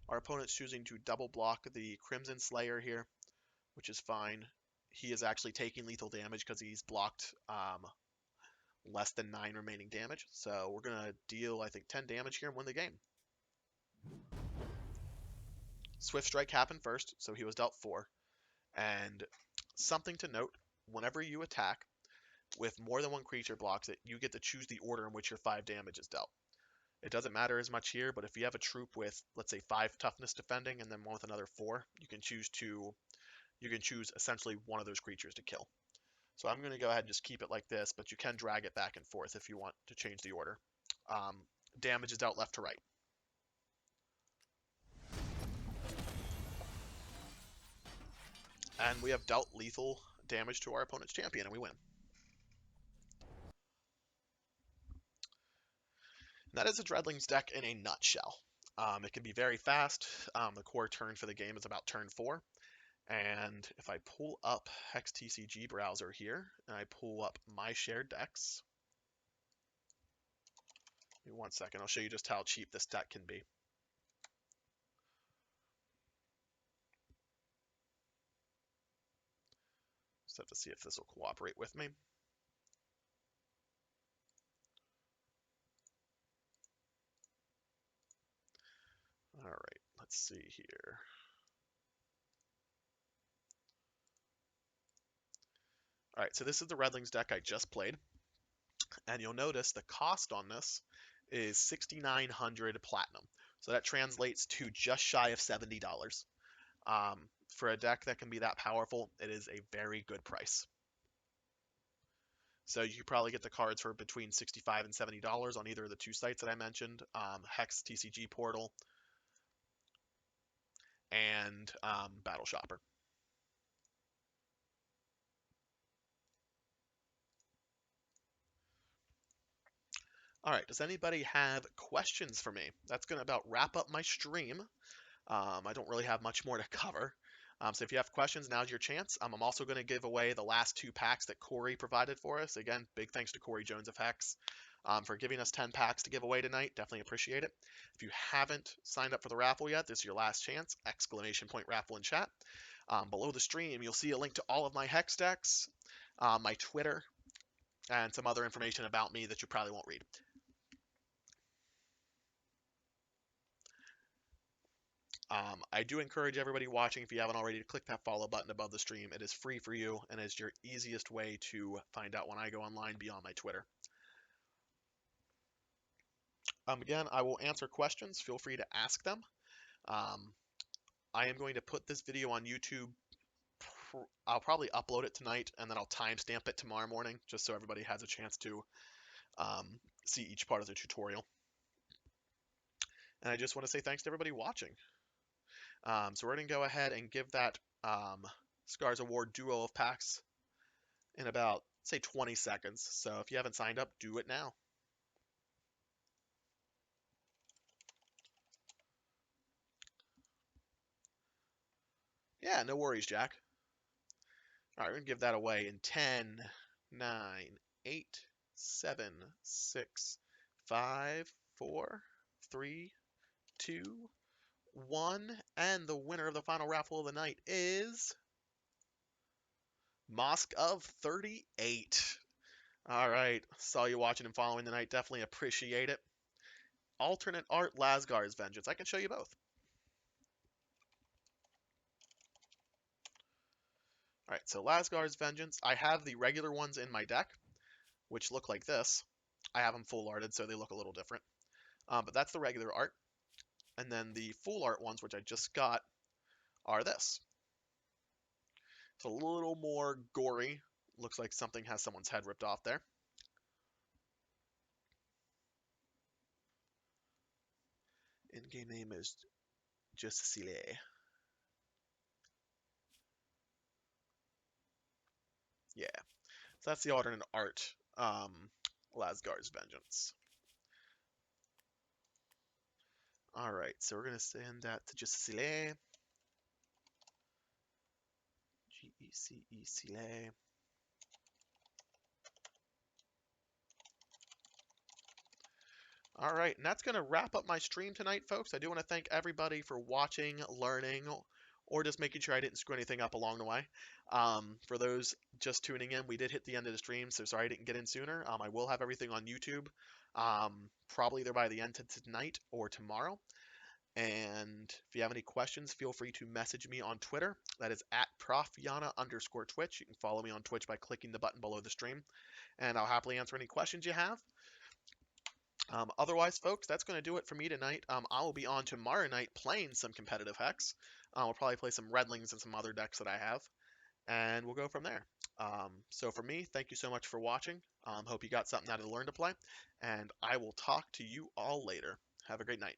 Our opponent's choosing to double block the Crimson Slayer here, which is fine. He is actually taking lethal damage because he's blocked less than 9 remaining damage. So we're going to deal, I think, 10 damage here and win the game. Swift Strike happened first, so he was dealt 4. And something to note, whenever you attack with more than 1 creature blocks it, you get to choose the order in which your 5 damage is dealt. It doesn't matter as much here, but if you have a troop with, let's say, 5 toughness defending and then one with another 4, you can choose essentially one of those creatures to kill. So I'm going to go ahead and just keep it like this, but you can drag it back and forth if you want to change the order. Damage is dealt left to right. And we have dealt lethal damage to our opponent's champion, and we win. That is a Dreadlings deck in a nutshell. It can be very fast. The core turn for the game is about turn 4. And if I pull up Hex TCG browser here, and I pull up my shared decks, give me 1 second, I'll show you just how cheap this deck can be. Just have to see if this will cooperate with me. All right, let's see here. All right, so this is the Redlings deck I just played. And you'll notice the cost on this is 6,900 platinum. So that translates to just shy of $70. For a deck that can be that powerful, it is a very good price. So you could probably get the cards for between $65 and $70 on either of the 2 sites that I mentioned, Hex TCG Portal and Battle Shopper. All right, does anybody have questions for me? That's going to about wrap up my stream. I don't really have much more to cover. So if you have questions, now's your chance. I'm also going to give away the last 2 packs that Corey provided for us. Again, big thanks to Corey Jones of Hex for giving us 10 packs to give away tonight. Definitely appreciate it. If you haven't signed up for the raffle yet, this is your last chance. ! Raffle in chat. Below the stream, you'll see a link to all of my Hex decks, my Twitter, and some other information about me that you probably won't read. I do encourage everybody watching, if you haven't already, to click that follow button above the stream. It is free for you and is your easiest way to find out when I go online beyond my Twitter. Again, I will answer questions. Feel free to ask them. I am going to put this video on YouTube. I'll probably upload it tonight, and then I'll timestamp it tomorrow morning, just so everybody has a chance to see each part of the tutorial. And I just want to say thanks to everybody watching. So we're going to go ahead and give that Scars Award duo of packs in about, say, 20 seconds. So if you haven't signed up, do it now. Yeah, no worries, Jack. All right, we're going to give that away in 10, 9, 8, 7, 6, 5, 4, 3, 2, 1. And the winner of the final raffle of the night is Mosque of 38. All right, saw you watching and following tonight. Definitely appreciate it. Alternate art Lasgar's Vengeance. I can show you both. All right, so Lasgar's Vengeance. I have the regular ones in my deck, which look like this. I have them full arted, so they look a little different. But that's the regular art. And then the full art ones, which I just got, are this. It's a little more gory. Looks like something has someone's head ripped off there. In-game name is Justicier. Yeah, so that's the alternate art. Lasgar's Vengeance. All right, so we're gonna send that to Justicier. G-E-C-E-C-A. All right, and that's going to wrap up my stream tonight, folks. I do want to thank everybody for watching, learning, or just making sure I didn't screw anything up along the way. For those just tuning in, we did hit the end of the stream, so sorry I didn't get in sooner. I will have everything on YouTube, probably either by the end of tonight or tomorrow. And if you have any questions, feel free to message me on Twitter. That is at @profyana_Twitch. You can follow me on Twitch by clicking the button below the stream, and I'll happily answer any questions you have. Otherwise, folks, that's going to do it for me tonight. I will be on tomorrow night playing some competitive Hex. We'll probably play some Redlings and some other decks that I have, and we'll go from there. So for me, thank you so much for watching. Hope you got something out of the Learn to Play, and I will talk to you all later. Have a great night.